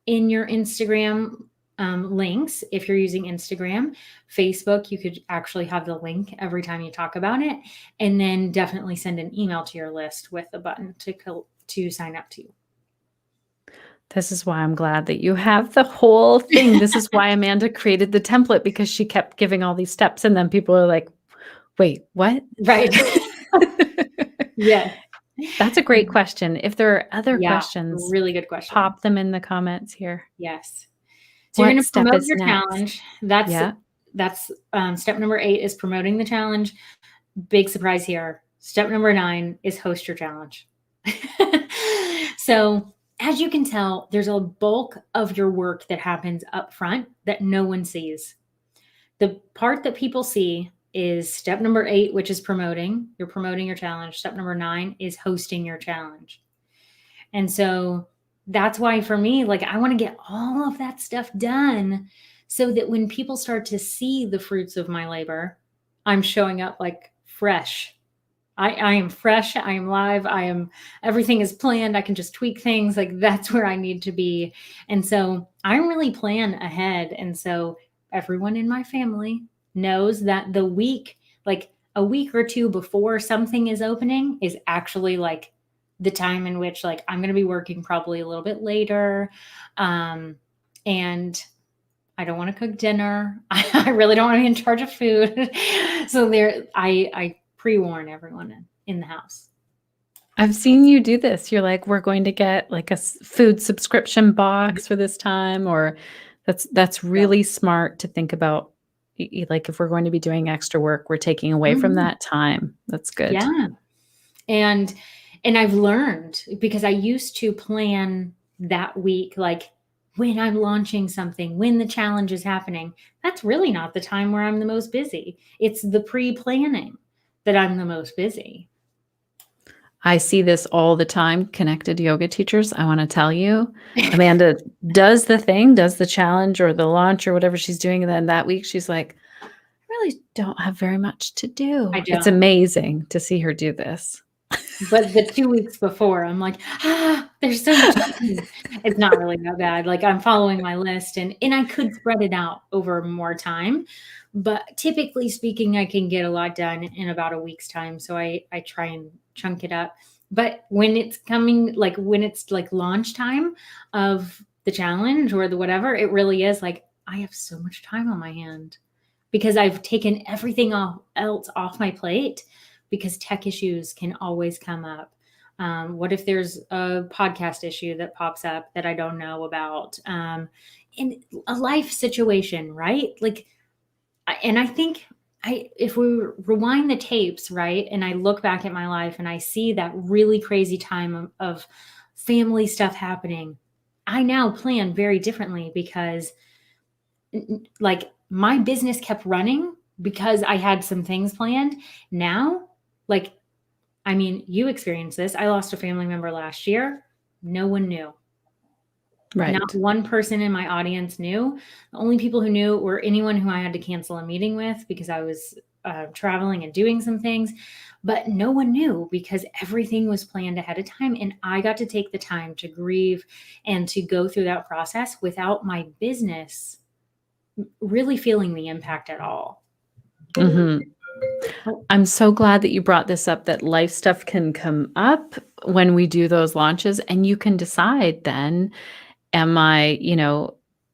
in your Instagram links. If you're using Instagram, Facebook, you could actually have the link every time you talk about it, and then definitely send an email to your list with a button to sign up to. This is why I'm glad that you have the whole thing. This is why Amanda created the template, because she kept giving all these steps and then people are like, wait, what? Right. Yeah. That's a great question. If there are other Yeah, questions, really good question. pop them in the comments here. Yes. So you're What going to step promote is your next? challenge. That's step number 8 is promoting the challenge. Big surprise here. Step number 9 is host your challenge. So as you can tell, there's a bulk of your work that happens up front that no one sees. The part that people see is step number 8, which is promoting. You're promoting your challenge. Step number 9 is hosting your challenge. And so that's why for me, like, I want to get all of that stuff done so that when people start to see the fruits of my labor, I'm showing up like fresh. I am fresh. I am live. Everything is planned. I can just tweak things. Like, that's where I need to be. And so I really plan ahead. And so everyone in my family knows that the week, like a week or two before something is opening, is actually like the time in which like I'm going to be working probably a little bit later. And I don't want to cook dinner. I really don't want to be in charge of food. So I pre-warn everyone in the house. I've seen you do this. You're like, we're going to get like a food subscription box for this time, or that's really smart to think about. Like, if we're going to be doing extra work, we're taking away from that time. That's good. Yeah. And I've learned, because I used to plan that week, like when I'm launching something, when the challenge is happening, that's really not the time where I'm the most busy. It's the pre-planning that I'm the most busy. I see this all the time. Connected yoga teachers, I want to tell you, Amanda does the thing, does the challenge or the launch or whatever she's doing. And then that week she's like, I really don't have very much to do. It's amazing to see her do this. But the 2 weeks before, I'm like, there's so much. It's not really that bad. Like, I'm following my list, and I could spread it out over more time. But typically speaking, I can get a lot done in about a week's time. So I try and chunk it up. But when it's coming, like when it's like launch time of the challenge or the whatever, it really is like, I have so much time on my hand because I've taken everything else off my plate, because tech issues can always come up. What if there's a podcast issue that pops up that I don't know about? In a life situation, right? Like, and I think if we rewind the tapes, right, and I look back at my life and I see that really crazy time of family stuff happening, I now plan very differently, because like my business kept running because I had some things planned. Now, like, I mean, you experienced this. I lost a family member last year. No one knew. Right. Not one person in my audience knew. The only people who knew were anyone who I had to cancel a meeting with because I was traveling and doing some things. But no one knew, because everything was planned ahead of time. And I got to take the time to grieve and to go through that process without my business really feeling the impact at all. Mm-hmm. I'm so glad that you brought this up, that life stuff can come up when we do those launches, and you can decide then, am I,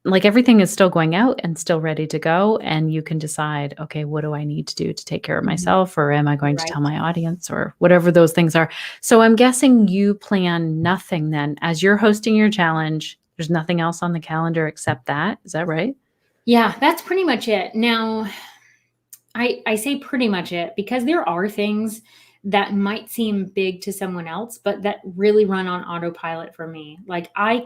like everything is still going out and still ready to go. And you can decide, okay, what do I need to do to take care of myself? Or am I going to tell my audience, or whatever those things are? So I'm guessing you plan nothing then. As you're hosting your challenge, there's nothing else on the calendar except that. Is that right? Yeah, that's pretty much it. Now, I say pretty much it because there are things that might seem big to someone else, but that really run on autopilot for me. Like I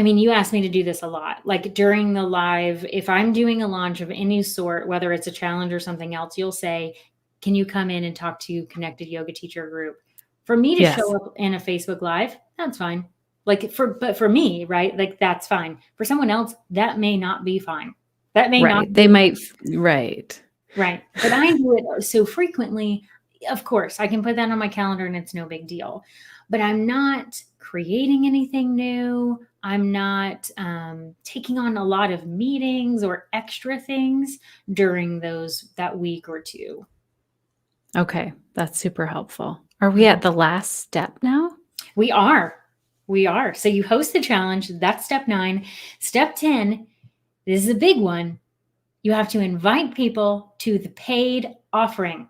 mean, you asked me to do this a lot. Like during the live, if I'm doing a launch of any sort, whether it's a challenge or something else, you'll say, can you come in and talk to Connected Yoga Teacher Group? For me to Yes. show up in a Facebook Live, that's fine. But for me, right? Like that's fine. For someone else, that may not be fine. That may not Right. They might, right. Right. But I do it so frequently. Of course, I can put that on my calendar and it's no big deal. But I'm not creating anything new. I'm not taking on a lot of meetings or extra things during that week or two. Okay. That's super helpful. Are we at the last step now? We are. So you host the challenge. That's step 9. Step 10, this is a big one. You have to invite people to the paid offering.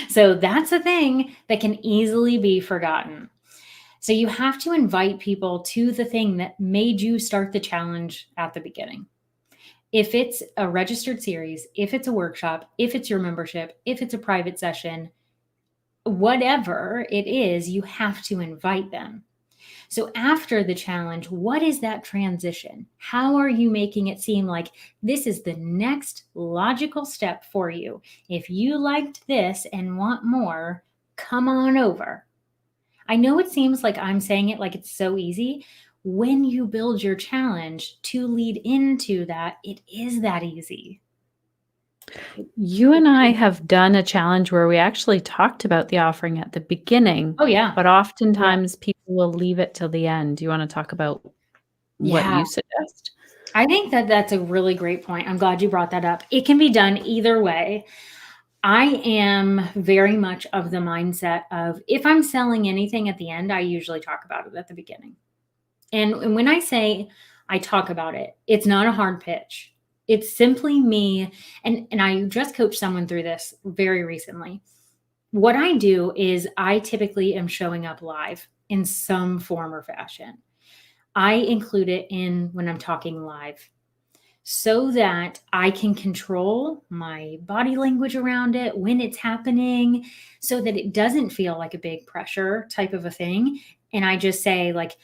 So that's a thing that can easily be forgotten. So you have to invite people to the thing that made you start the challenge at the beginning. If it's a registered series, if it's a workshop, if it's your membership, if it's a private session, whatever it is, you have to invite them. So after the challenge, what is that transition? How are you making it seem like this is the next logical step for you? If you liked this and want more, come on over. I know it seems like I'm saying it like it's so easy. When you build your challenge to lead into that, it is that easy. You and I have done a challenge where we actually talked about the offering at the beginning. Oh, yeah. But oftentimes people will leave it till the end. Do you want to talk about what you suggest? I think that's a really great point. I'm glad you brought that up. It can be done either way. I am very much of the mindset of if I'm selling anything at the end, I usually talk about it at the beginning. And when I say I talk about it, it's not a hard pitch. It's simply me. And I just coached someone through this very recently. What I do is I typically am showing up live in some form or fashion. I include it in when I'm talking live so that I can control my body language around it when it's happening so that it doesn't feel like a big pressure type of a thing. And I just say, like,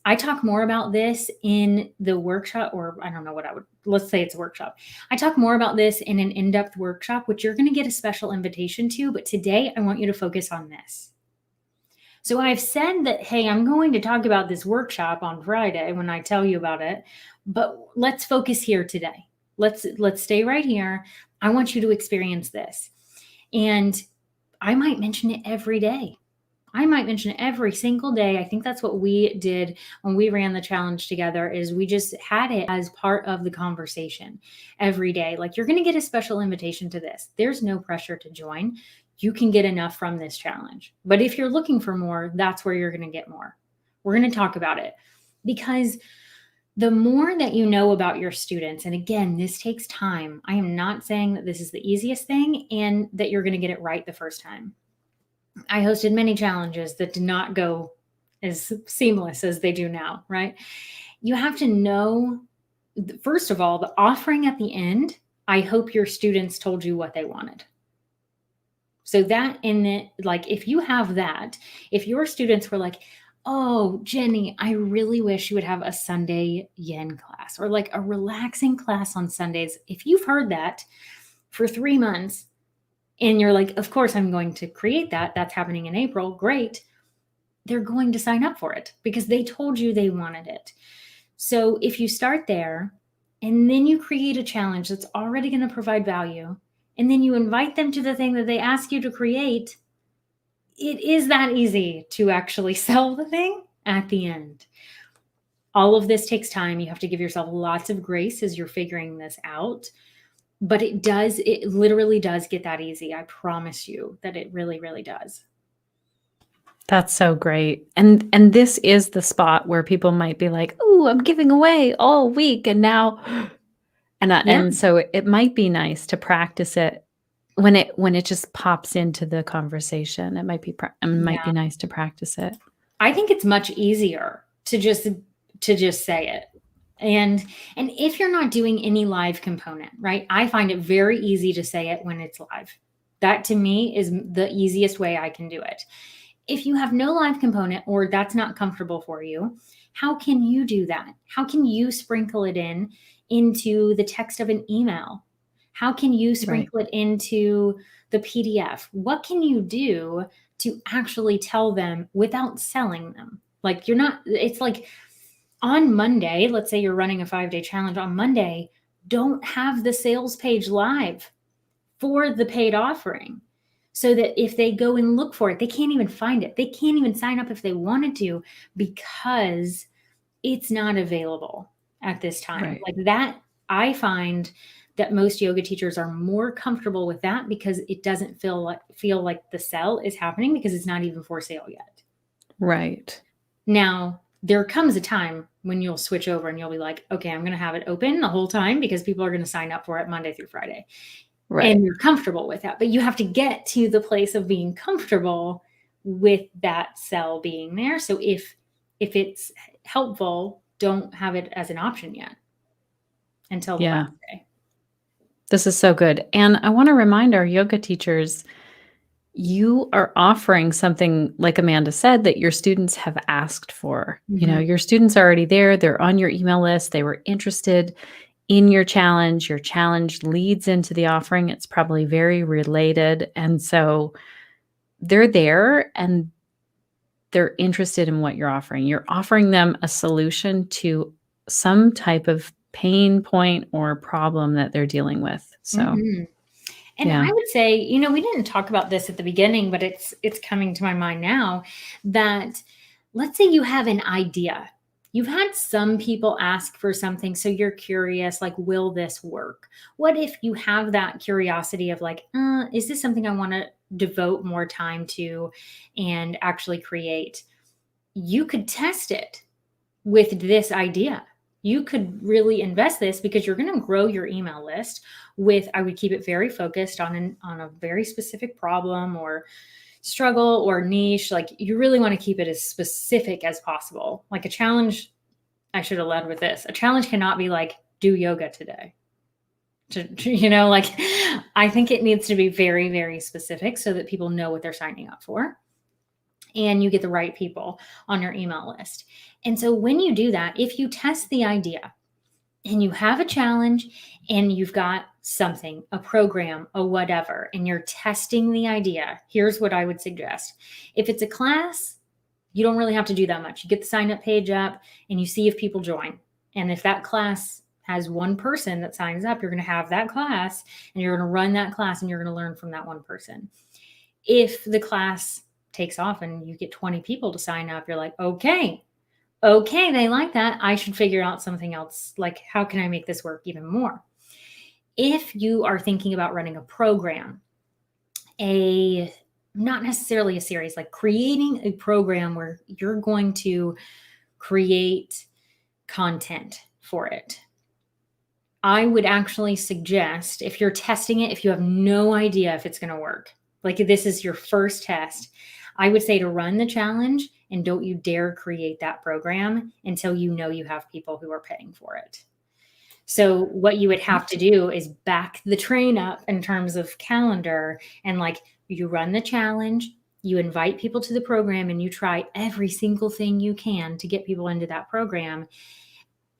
I talk more about this in the workshop, or I don't know what let's say it's a workshop. I talk more about this in an in-depth workshop, which you're going to get a special invitation to. But today I want you to focus on this. So I've said that, hey, I'm going to talk about this workshop on Friday when I tell you about it, but let's focus here today. Let's stay right here. I want you to experience this. And I might mention it every day. I might mention it every single day. I think that's what we did when we ran the challenge together, is we just had it as part of the conversation every day. Like, you're going to get a special invitation to this. There's no pressure to join. You can get enough from this challenge. But if you're looking for more, that's where you're going to get more. We're going to talk about it, because the more that you know about your students, and again, this takes time. I am not saying that this is the easiest thing and that you're going to get it right the first time. I hosted many challenges that did not go as seamless as they do now, right? You have to know, first of all, the offering at the end, I hope your students told you what they wanted. So that if you have that, if your students were like, oh, Jenny, I really wish you would have a Sunday yin class, or like a relaxing class on Sundays. If you've heard that for 3 months, and you're like, of course, I'm going to create that. That's happening in April. Great. They're going to sign up for it because they told you they wanted it. So if you start there and then you create a challenge that's already going to provide value, and then you invite them to the thing that they ask you to create, it is that easy to actually sell the thing at the end. All of this takes time. You have to give yourself lots of grace as you're figuring this out. But it literally does get that easy. I promise you that it really, really does. That's so great. And this is the spot where people might be like, oh, I'm giving away all week. And now, and so it might be nice to practice it when it just pops into the conversation. It might be be nice to practice it. I think it's much easier to just say it. And if you're not doing any live component, right? I find it very easy to say it when it's live. That to me is the easiest way I can do it. If you have no live component or that's not comfortable for you, how can you do that? How can you sprinkle it into the text of an email? How can you sprinkle it into the PDF? What can you do to actually tell them without selling them? Like it's like on Monday, let's say you're running a 5-day challenge on Monday, don't have the sales page live for the paid offering so that if they go and look for it, they can't even find it. They can't even sign up if they wanted to because it's not available at this time. Right. Like that, I find that most yoga teachers are more comfortable with that because it doesn't feel like the sell is happening because it's not even for sale yet. Right. Now, there comes a time when you'll switch over and you'll be like, okay, I'm going to have it open the whole time because people are going to sign up for it Monday through Friday. Right. And you're comfortable with that. But you have to get to the place of being comfortable with that cell being there. So if it's helpful, don't have it as an option yet until the last day. This is so good. And I want to remind our yoga teachers, you are offering something, like Amanda said, that your students have asked for. Mhm. Your students are already there. They're on your email list. They were interested in your challenge. Your challenge leads into the offering. It's probably very related. And so they're there and they're interested in what you're offering. You're offering them a solution to some type of pain point or problem that they're dealing with. So, Mhm. And I would say, we didn't talk about this at the beginning, but it's coming to my mind now that let's say you have an idea. You've had some people ask for something, so you're curious, like, will this work? What if you have that curiosity of like, is this something I want to devote more time to and actually create? You could test it with this idea. You could really invest this because you're going to grow your email list with, I would keep it very focused on a very specific problem or struggle or niche. Like you really want to keep it as specific as possible. Like a challenge, I should have led with this. A challenge cannot be like, do yoga today. Like I think it needs to be very, very specific so that people know what they're signing up for. And you get the right people on your email list. And so when you do that, if you test the idea and you have a challenge and you've got something, a program, a whatever, and you're testing the idea, here's what I would suggest. If it's a class, you don't really have to do that much. You get the sign up page up and you see if people join. And if that class has one person that signs up, you're going to have that class and you're going to run that class and you're going to learn from that one person. If the class takes off and you get 20 people to sign up, you're like, okay, they like that. I should figure out something else. Like, how can I make this work even more? If you are thinking about running a program, not necessarily a series, like creating a program where you're going to create content for it, I would actually suggest, if you're testing it, if you have no idea if it's going to work, like if this is your first test, I would say to run the challenge and don't you dare create that program until you know you have people who are paying for it. So what you would have to do is back the train up in terms of calendar and like you run the challenge, you invite people to the program and you try every single thing you can to get people into that program.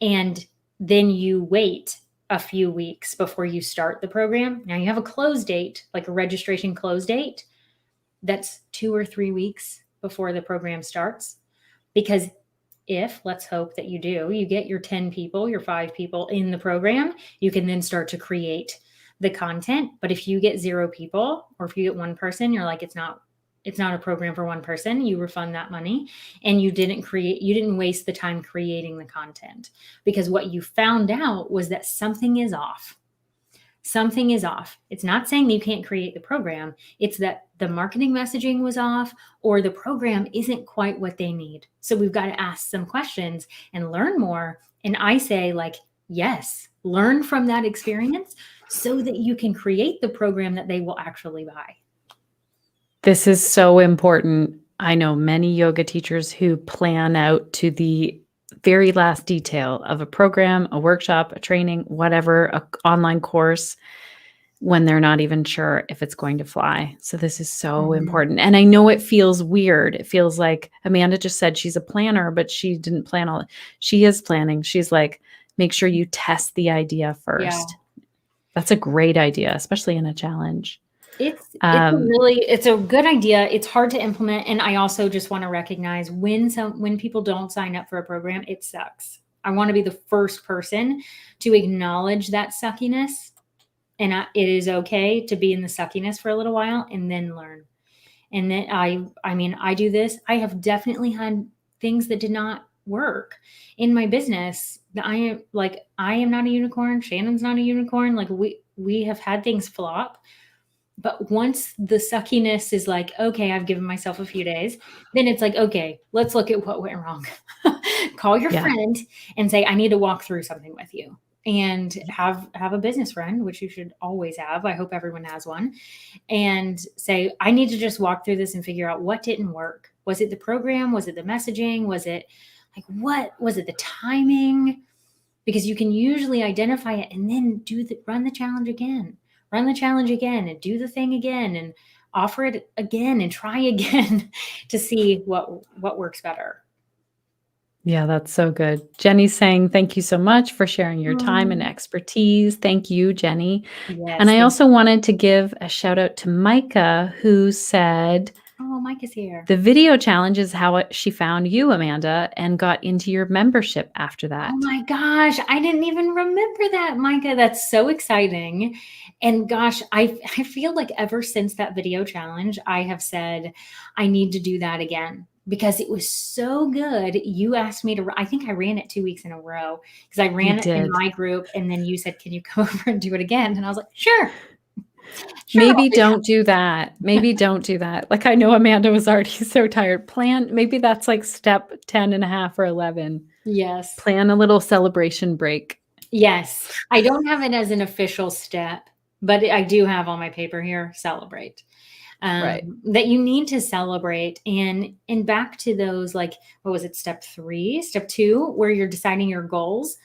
And then you wait a few weeks before you start the program. Now you have a close date, like a registration close date. That's 2 or 3 weeks before the program starts. Because if, let's hope that you get your 10 people, your 5 people in the program, you can then start to create the content. But if you get 0 people, or if you get 1 person, you're like, it's not a program for 1 person, you refund that money and you didn't waste the time creating the content, because what you found out was that something is off. Something is off. It's not saying that you can't create the program. It's that the marketing messaging was off or the program isn't quite what they need. So we've got to ask some questions and learn more. And I say, like, yes, learn from that experience so that you can create the program that they will actually buy. This is so important. I know many yoga teachers who plan out to the very last detail of a program, a workshop, a training, whatever, a online course, when they're not even sure if it's going to fly. So this is so important. And I know it feels weird. It feels like Amanda just said she's a planner, but she didn't plan all. She is planning. She's like, make sure you test the idea first. Yeah. That's a great idea, especially in a challenge. It's a good idea. It's hard to implement. And I also just want to recognize when people don't sign up for a program, it sucks. I want to be the first person to acknowledge that suckiness. And it is okay to be in the suckiness for a little while and then learn. And then I do this. I have definitely had things that did not work in my business. I am not a unicorn. Shannon's not a unicorn. Like we have had things flop. But once the suckiness is like, okay, I've given myself a few days, then it's like, okay, let's look at what went wrong. Call your friend and say, I need to walk through something with you. And have a business friend, which you should always have. I hope everyone has one. And say, I need to just walk through this and figure out what didn't work. Was it the program? Was it the messaging? Was it like, what was it, the timing? Because you can usually identify it and then run the challenge again and do the thing again and offer it again and try again to see what works better. Yeah, that's so good. Jenny's saying, thank you so much for sharing your time and expertise. Thank you, Jenny. Yes, and I also wanted to give a shout out to Micah, who said, oh, Micah's here. The video challenge is how she found you, Amanda, and got into your membership after that. Oh my gosh, I didn't even remember that, Micah. That's so exciting. And gosh, I feel like ever since that video challenge, I have said, I need to do that again. Because it was so good. You asked me to, I think I ran it 2 weeks in a row because I ran it in my group. And then you said, can you come over and do it again? And I was like, sure. Maybe don't do that. Maybe don't do that. Like, I know Amanda was already so tired. Maybe that's like step 10 and a half or 11. Yes. Plan a little celebration break. Yes. I don't have it as an official step, but I do have on my paper here, celebrate. That you need to celebrate and back to those, like, what was it? Step 3, step 2, where you're deciding your goals.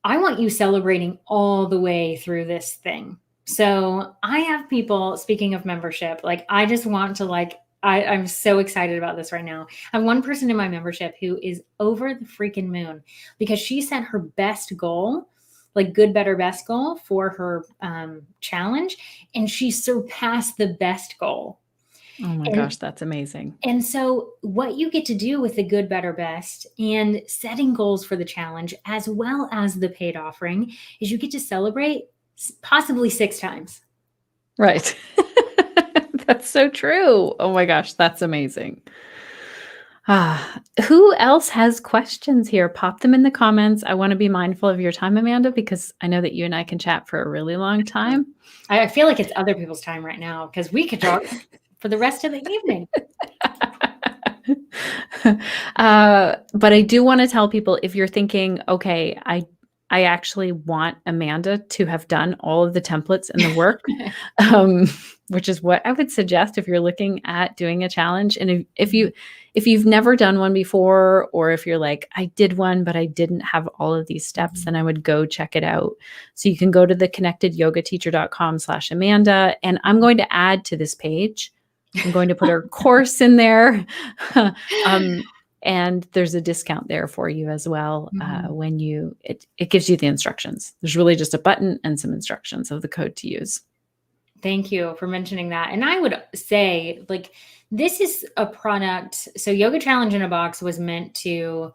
I want you celebrating all the way through this thing. So I have people, speaking of membership, like, I just want to I'm so excited about this right now. I have one person in my membership who is over the freaking moon because she set her best goal, like good, better, best goal for her challenge. And she surpassed the best goal. Oh my gosh, that's amazing. And so what you get to do with the good, better, best and setting goals for the challenge, as well as the paid offering, is you get to celebrate possibly 6 times. Right. That's so true. Oh my gosh, that's amazing. Who else has questions here? Pop them in the comments. I want to be mindful of your time, Amanda, because I know that you and I can chat for a really long time. I feel like it's other people's time right now because we could talk for the rest of the evening. But I do want to tell people, if you're thinking, okay, I actually want Amanda to have done all of the templates and the work, which is what I would suggest if you're looking at doing a challenge. And if you've never done one before, or if you're like, I did one, but I didn't have all of these steps, then I would go check it out. So you can go to theconnectedyogateacher.com/Amanda, and I'm going to add to this page. I'm going to put our course in there. And there's a discount there for you as well. When it gives you the instructions. There's really just a button and some instructions of the code to use. Thank you for mentioning that. And I would say, like, this is a product. So Yoga Challenge in a Box was meant to,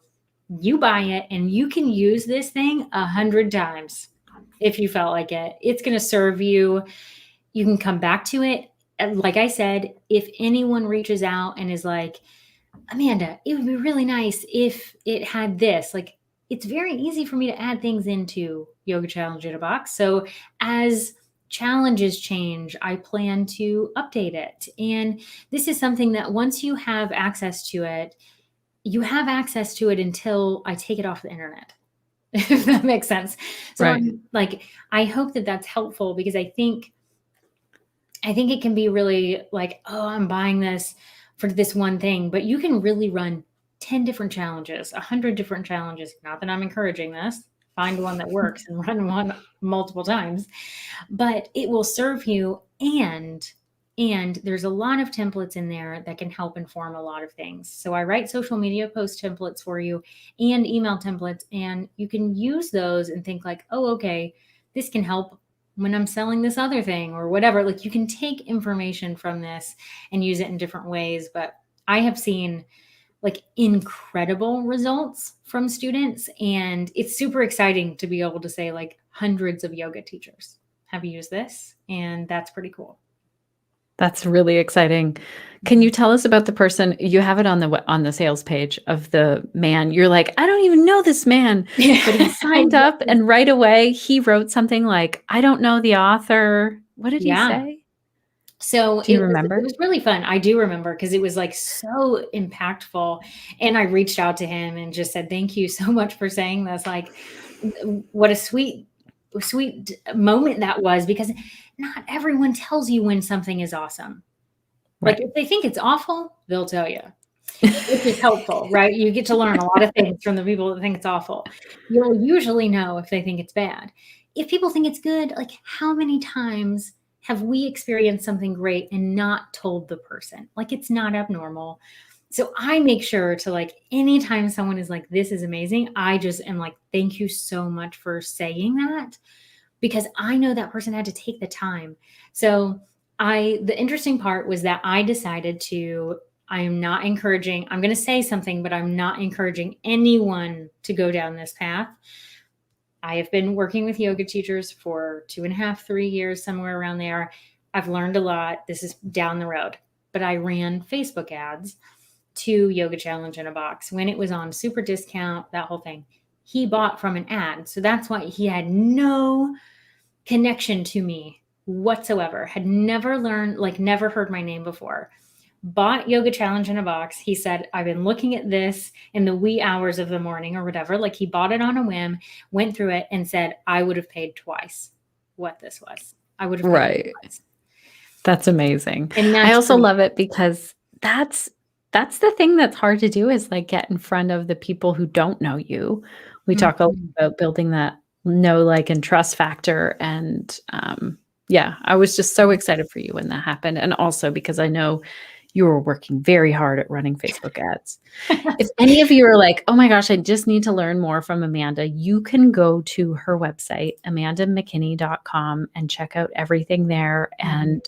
you buy it and you can use this thing 100 times if you felt like it. It's going to serve you. You can come back to it. Like I said, if anyone reaches out and is like, Amanda, it would be really nice if it had this. Like, it's very easy for me to add things into Yoga Challenge in a Box. So as challenges change, I plan to update it. And this is something that once you have access to it, you have access to it until I take it off the internet, if that makes sense. So I hope that that's helpful, because I think it can be really like, oh, I'm buying this for this one thing, but you can really run 10 different challenges, 100 different challenges. Not that I'm encouraging this. Find one that works and run one multiple times, but it will serve you. And there's a lot of templates in there that can help inform a lot of things. So I write social media post templates for you and email templates, and you can use those and think like, oh, okay, this can help when I'm selling this other thing or whatever. Like, you can take information from this and use it in different ways. But I have seen like incredible results from students, and it's super exciting to be able to say like hundreds of yoga teachers have used this, and that's pretty cool. That's really exciting. Can you tell us about the person? You have it on the sales page of the man. You're like, I don't even know this man, but he signed up and right away he wrote something like, I don't know the author. What did he say? So do you remember? It was really fun. I do remember, because it was like so impactful. And I reached out to him and just said, thank you so much for saying this. Like, what a sweet moment that was, because not everyone tells you when something is awesome. Like, if they think it's awful, they'll tell you, which is helpful, right? You get to learn a lot of things from the people that think it's awful. You'll usually know if they think it's bad. If people think it's good, like, how many times have we experienced something great and not told the person? Like, it's not abnormal. So I make sure to, like, anytime someone is like, this is amazing, I just am like, thank you so much for saying that, because I know that person had to take the time. So the interesting part was that I decided I'm not encouraging, I'm going to say something, but I'm not encouraging anyone to go down this path. I have been working with yoga teachers for 2.5, 3 years, somewhere around there. I've learned a lot. This is down the road, but I ran Facebook ads to Yoga Challenge in a Box when it was on super discount, that whole thing. He bought from an ad. So that's why he had no connection to me whatsoever, had never learned, like, never heard my name before. Bought Yoga Challenge in a Box. He said, I've been looking at this in the wee hours of the morning or whatever. Like, he bought it on a whim, went through it and said, I would have paid twice what this was. I would have paid twice. That's amazing. And I also love it because that's the thing that's hard to do, is like get in front of the people who don't know you. We talk a lot about building that know, like, and trust factor. And I was just so excited for you when that happened. And also because I know you were working very hard at running Facebook ads. If any of you are like, oh my gosh, I just need to learn more from Amanda, you can go to her website, amandamckinney.com, and check out everything there and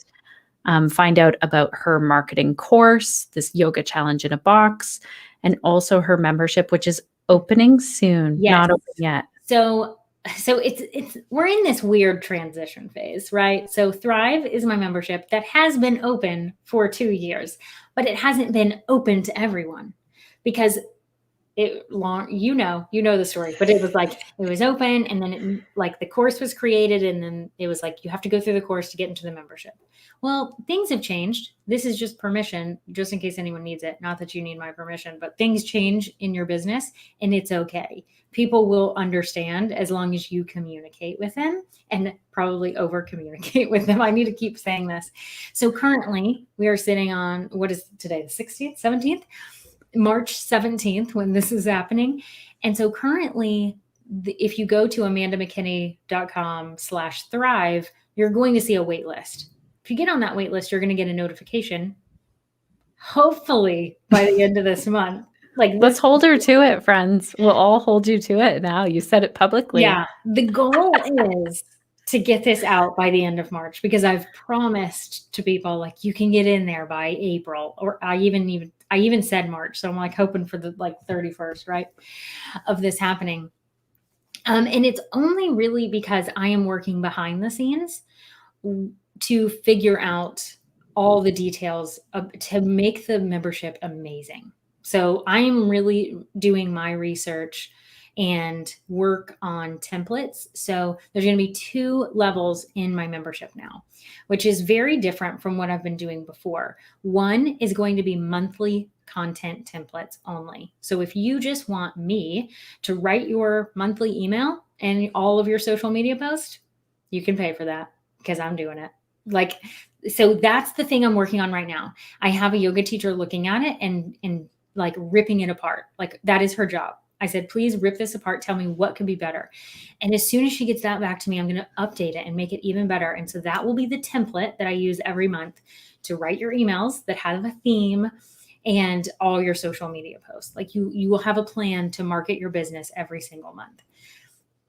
find out about her marketing course, this Yoga Challenge in a Box, and also her membership, which is opening soon. Yes. Not open yet. So it's we're in this weird transition phase, right? So Thrive is my membership that has been open for 2 years, but it hasn't been open to everyone, because you know the story, but it was like, it was open, and then the course was created, and then it was like, you have to go through the course to get into the membership. Well, things have changed. This is just permission, just in case anyone needs it. Not that you need my permission, but things change in your business, and it's okay. People will understand as long as you communicate with them, and probably over communicate with them. I need to keep saying this. So currently we are sitting on, what is today, the 16th, 17th? March 17th when this is happening. And so currently, if you go to amandamckinney.com/thrive, you're going to see a wait list. If you get on that wait list, you're going to get a notification, hopefully by the end of this month. Let's hold her to it, friends. We'll all hold you to it now. You said it publicly. Yeah. The goal is to get this out by the end of March, because I've promised to people, like, you can get in there by April, or I even said March. So I'm like hoping for the 31st, right, of this happening. And it's only really because I am working behind the scenes to figure out all the details to make the membership amazing. So I am really doing my research and work on templates. So there's going to be 2 levels in my membership now, which is very different from what I've been doing before. One is going to be monthly content templates only. So if you just want me to write your monthly email and all of your social media posts, you can pay for that, because I'm doing it. So that's the thing I'm working on right now. I have a yoga teacher looking at it and like ripping it apart. Like that is her job. I said, please rip this apart. Tell me what could be better. And as soon as she gets that back to me, I'm going to update it and make it even better. And so that will be the template that I use every month to write your emails that have a theme and all your social media posts. Like you will have a plan to market your business every single month.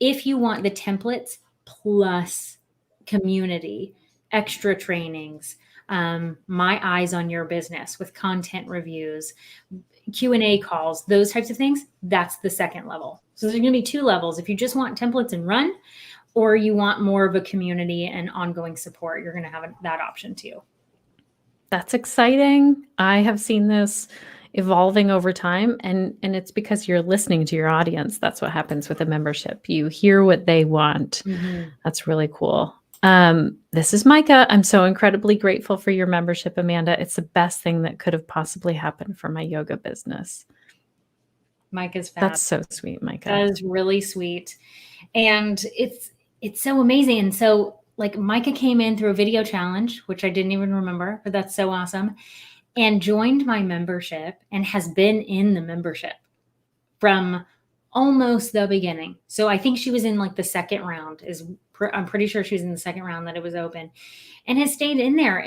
If you want the templates plus community, extra trainings, my eyes on your business with content reviews, Q&A calls, those types of things, that's the second level. So there's going to be 2 levels. If you just want templates and run, or you want more of a community and ongoing support, you're going to have that option too. That's exciting. I have seen this evolving over time, and it's because you're listening to your audience. That's what happens with a membership. You hear what they want. That's really cool. This is Micah. I'm so incredibly grateful for your membership, Amanda. It's the best thing that could have possibly happened for my yoga business. Micah's fab. That's so sweet, Micah. That is really sweet. And it's so amazing. And so like Micah came in through a video challenge, which I didn't even remember, but that's so awesome, and joined my membership and has been in the membership from almost the beginning. So I think she was in like the second round I'm pretty sure she was in the second round that it was open, and has stayed in there.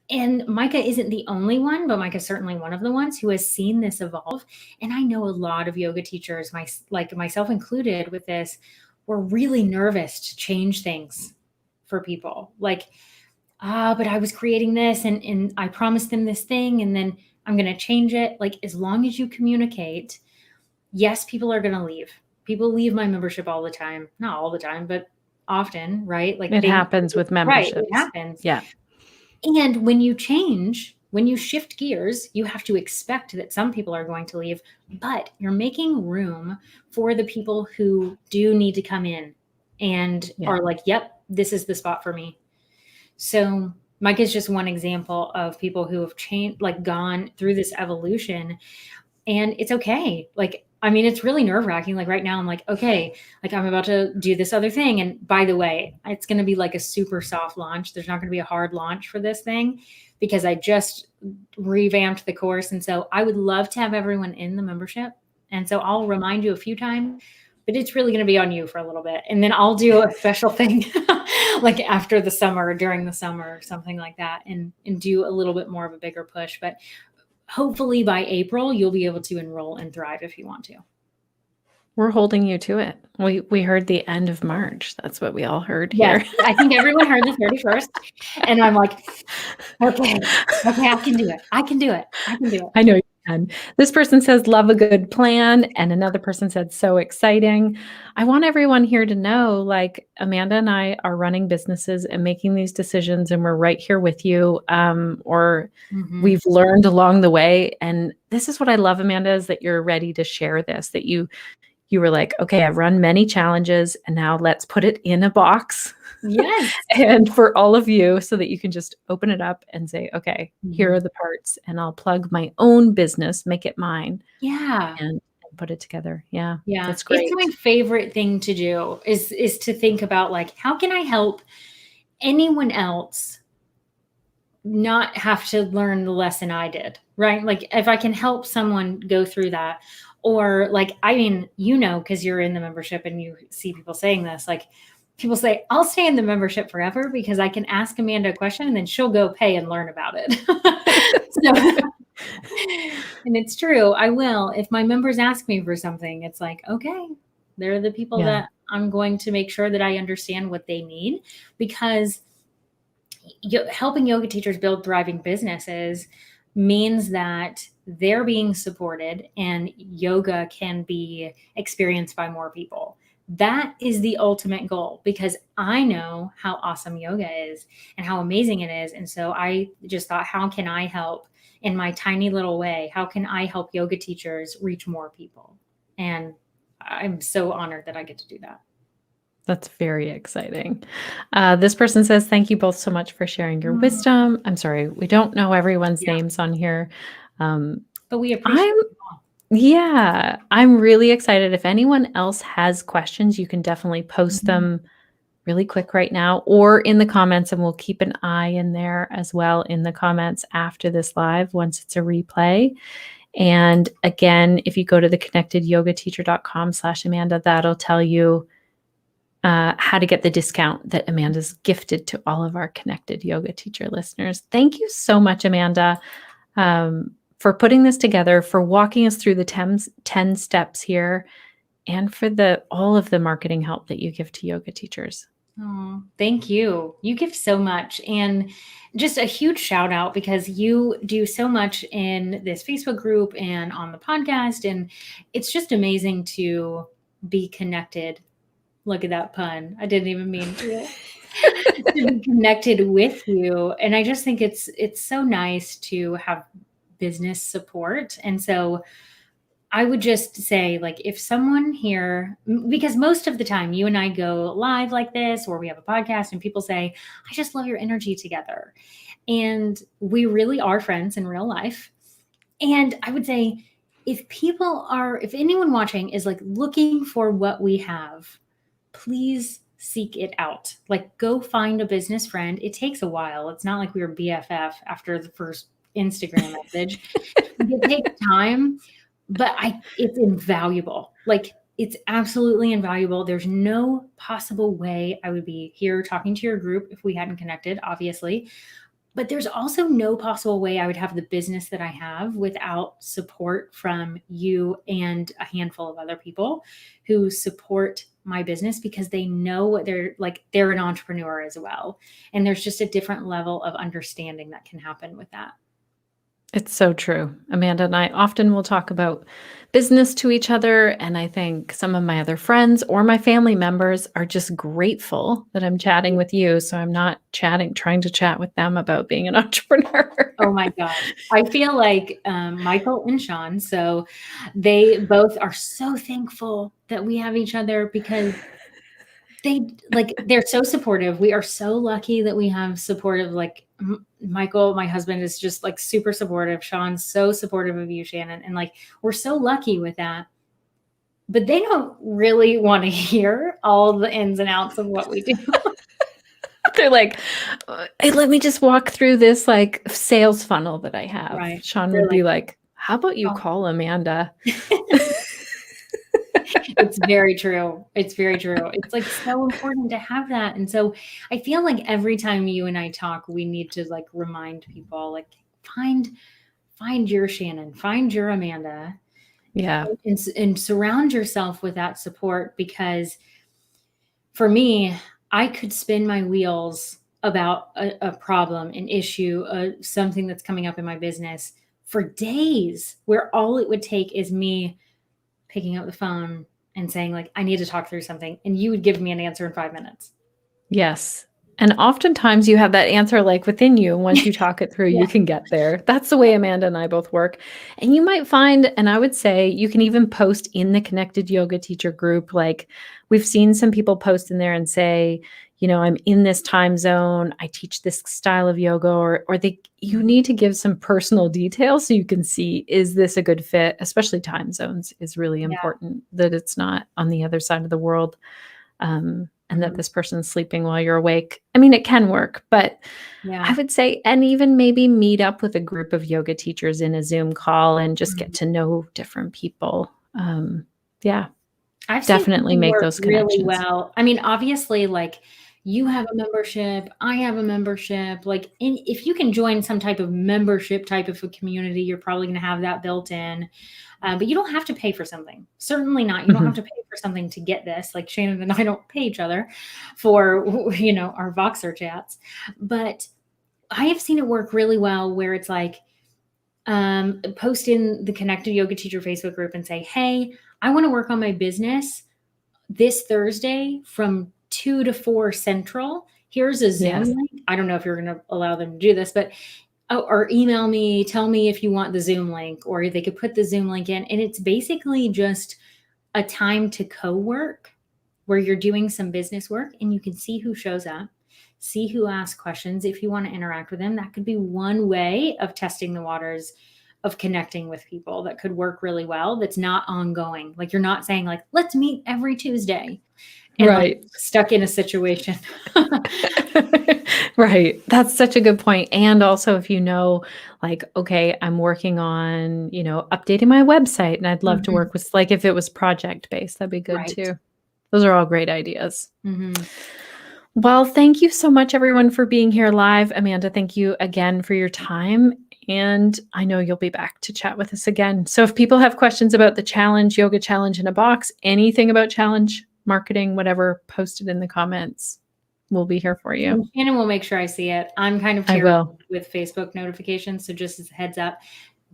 And Micah isn't the only one, but Micah's certainly one of the ones who has seen this evolve. And I know a lot of yoga teachers, like myself included with this, were really nervous to change things for people. Like, but I was creating this and I promised them this thing and then I'm going to change it. Like, as long as you communicate, yes, people are going to leave. People leave my membership all the time. Not all the time, but often, right? Like it happens with memberships. Right, it happens. Yeah. And when you change, when you shift gears, you have to expect that some people are going to leave, but you're making room for the people who do need to come in and are like, yep, this is the spot for me. So Mike is just one example of people who have changed, like gone through this evolution, and it's okay. Like, I mean, it's really nerve-wracking. Like right now I'm like, okay, like I'm about to do this other thing. And by the way, it's going to be like a super soft launch. There's not going to be a hard launch for this thing because I just revamped the course. And so I would love to have everyone in the membership. And so I'll remind you a few times, but it's really going to be on you for a little bit. And then I'll do a special thing like after the summer or during the summer or something like that and do a little bit more of a bigger push. But hopefully by April, you'll be able to enroll and thrive if you want to. We're holding you to it. We heard the end of March. That's what we all heard here. Yes, I think everyone heard the 31st. And I'm like, okay, I can do it. I can do it. I know you can. This person says, love a good plan. And another person said, so exciting. I want everyone here to know, like, Amanda and I are running businesses and making these decisions, and we're right here with you. We've learned along the way. And this is what I love, Amanda, is that you're ready to share this, that you were like, okay, I've run many challenges and now let's put it in a box. Yes. And for all of you, so that you can just open it up and say, okay, here are the parts, and I'll plug my own business, make it mine. Yeah. And put it together. Yeah. Yeah. That's great. It's my favorite thing to do is to think about, like, how can I help anyone else not have to learn the lesson I did, right? Like if I can help someone go through that, or like, I mean, because you're in the membership and you see people saying this, like people say, I'll stay in the membership forever because I can ask Amanda a question and then she'll go pay and learn about it. And it's true. I will. If my members ask me for something, it's like, okay, they're the people that I'm going to make sure that I understand what they need, because helping yoga teachers build thriving businesses means that they're being supported and yoga can be experienced by more people. That is the ultimate goal, because I know how awesome yoga is and how amazing it is. And so I just thought, how can I help in my tiny little way? How can I help yoga teachers reach more people? And I'm so honored that I get to do that. That's very exciting. This person says, thank you both so much for sharing your wisdom. I'm sorry, we don't know everyone's names on here. But we appreciate it. Yeah, I'm really excited. If anyone else has questions, you can definitely post them really quick right now or in the comments, and we'll keep an eye in there as well in the comments after this live once it's a replay. And again, if you go to the connectedyogateacher.com/Amanda, that'll tell you how to get the discount that Amanda's gifted to all of our Connected Yoga Teacher listeners. Thank you so much, Amanda, for putting this together, for walking us through the 10 steps here, and for all of the marketing help that you give to yoga teachers. Oh, thank you. You give so much. And just a huge shout out because you do so much in this Facebook group and on the podcast. And it's just amazing to be connected. Look at that pun. I didn't even mean to. To be connected with you. And I just think it's so nice to have business support. And so I would just say, like, if someone here, because most of the time you and I go live like this, or we have a podcast and people say, I just love your energy together. And we really are friends in real life. And I would say, if anyone watching is like looking for what we have, please seek it out. Like, go find a business friend. It takes a while. It's not like we were BFF after the first Instagram message. It takes time. But it's invaluable. Like, it's absolutely invaluable. There's no possible way I would be here talking to your group if we hadn't connected, obviously. But there's also no possible way I would have the business that I have without support from you and a handful of other people who support my business, because they know what they're an entrepreneur as well. And there's just a different level of understanding that can happen with that. It's so true. Amanda and I often will talk about business to each other, and I think some of my other friends or my family members are just grateful that I'm chatting with you, so I'm not trying to chat with them about being an entrepreneur. Oh my gosh. I feel like Michael and Sean, so they both are so thankful that we have each other, because they're so supportive. We are so lucky that we have supportive, like Michael, my husband, is just like super supportive. Sean's so supportive of you, Shannon. And like, we're so lucky with that. But they don't really want to hear all the ins and outs of what we do. They're like, hey, let me just walk through this like sales funnel that I have. Right. Sean would be like, how about you call Amanda? It's very true. It's very true. It's like so important to have that. And so I feel like every time you and I talk, we need to like remind people, like, find your Shannon, find your Amanda. Yeah. And surround yourself with that support, because for me, I could spin my wheels about a problem, an issue, something that's coming up in my business for days, where all it would take is me picking up the phone and saying, like, I need to talk through something. And you would give me an answer in 5 minutes. Yes. And oftentimes you have that answer like within you. Once you talk it through, you can get there. That's the way Amanda and I both work. And you might find, and I would say you can even post in the Connected Yoga Teacher group. Like, we've seen some people post in there and say, you know, I'm in this time zone, I teach this style of yoga, or you need to give some personal details so you can see, is this a good fit? Especially time zones is really important, that it's not on the other side of the world. And that this person's sleeping while you're awake. I mean, it can work, but I would say, and even maybe meet up with a group of yoga teachers in a Zoom call and just get to know different people. I've definitely make those connections. Really well. I mean, obviously, like, you have a membership, I have a membership. Like, if you can join some type of membership type of a community, you're probably going to have that built in. But you don't have to pay for something. Certainly not. You don't have to pay for something to get this. Like, Shannon and I don't pay each other for, you know, our Voxer chats. But I have seen it work really well, where it's like, post in the Connected Yoga Teacher Facebook group and say, hey, I want to work on my business this Thursday from 2 to 4 Central. Here's a Zoom link. I don't know if you're going to allow them to do this, but or email me, tell me if you want the Zoom link, or they could put the Zoom link in. And it's basically just a time to co-work where you're doing some business work, and you can see who shows up, see who asks questions. If you want to interact with them, that could be one way of testing the waters of connecting with people that could work really well. That's not ongoing. Like, you're not saying, like, let's meet every Tuesday. and like Right. stuck in a situation. Right. That's such a good point. And also if you know, like, okay, I'm working on, updating my website and I'd love to Mhm. work with, like, if it was project based, that'd be good Right. too. Those are all great ideas. Mhm. Well, thank you so much, everyone, for being here live. Amanda, thank you again for your time. And I know you'll be back to chat with us again. So if people have questions about the challenge, yoga challenge in a box, anything about challenge, marketing, whatever, post it in the comments. We'll be here for you. And Shannon will make sure I see it. I'm kind of I terrible will. with Facebook notifications, so just as a heads up,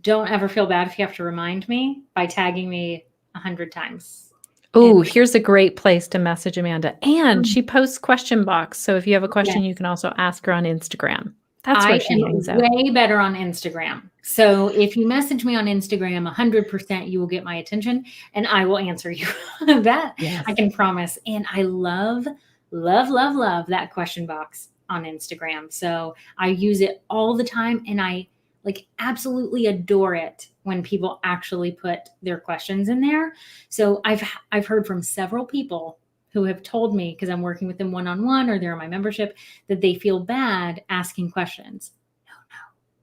don't ever feel bad if you have to remind me by tagging me 100 times. Oh, And here's a great place to message Amanda. And she posts question box. So if you have a question, yes, you can also ask her on Instagram. That's I where she am hangs out. way better on Instagram. So if you message me on Instagram, 100% you will get my attention and I will answer you. That Yes. I can promise. And I love, love, love, love that question box on Instagram. So I use it all the time and I like absolutely adore it when people actually put their questions in there. So I've heard from several people who have told me, because I'm working with them one-on-one or they're in my membership, that they feel bad asking questions. No,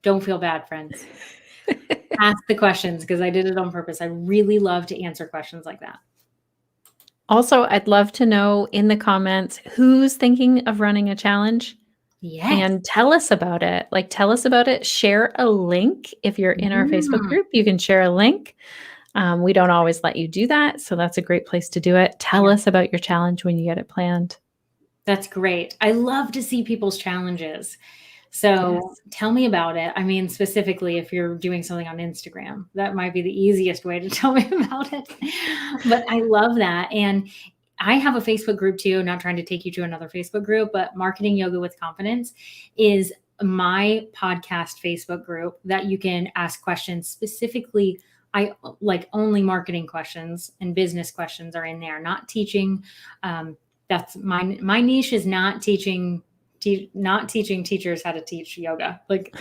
don't feel bad, friends. Ask the questions because I did it on purpose. I really love to answer questions like that. Also, I'd love to know in the comments who's thinking of running a challenge Yes. and tell us about it. Like, tell us about it. Share a link. If you're in our Facebook group, you can share a link. We don't always let you do that. So that's a great place to do it. Tell us about your challenge when you get it planned. That's great. I love to see people's challenges. So tell me about it. I mean, specifically, if you're doing something on Instagram, that might be the easiest way to tell me about it. But I love that. And I have a Facebook group too, not trying to take you to another Facebook group, but Marketing Yoga with Confidence is my podcast Facebook group that you can ask questions specifically. I like only marketing questions and business questions are in there, not teaching. That's my niche is not teaching teachers how to teach yoga. Like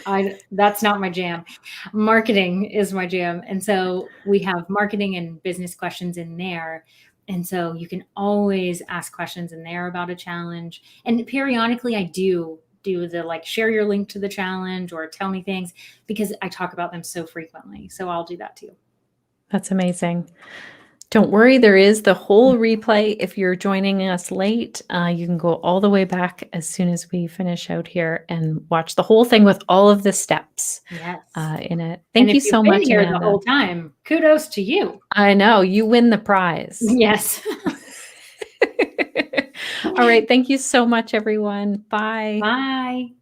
that's not my jam. Marketing is my jam. And so we have marketing and business questions in there. And so you can always ask questions in there about a challenge. And periodically I do the like share your link to the challenge or tell me things because I talk about them so frequently. So I'll do that too. That's amazing. Don't worry, there is the whole replay. If you're joining us late, you can go all the way back as soon as we finish out here and watch the whole thing with all of the steps Yes. in it. And Thank if you you've so been much, here Amanda. the whole time, kudos to you. I know, you win the prize. Yes. All right, thank you so much, everyone. Bye. Bye.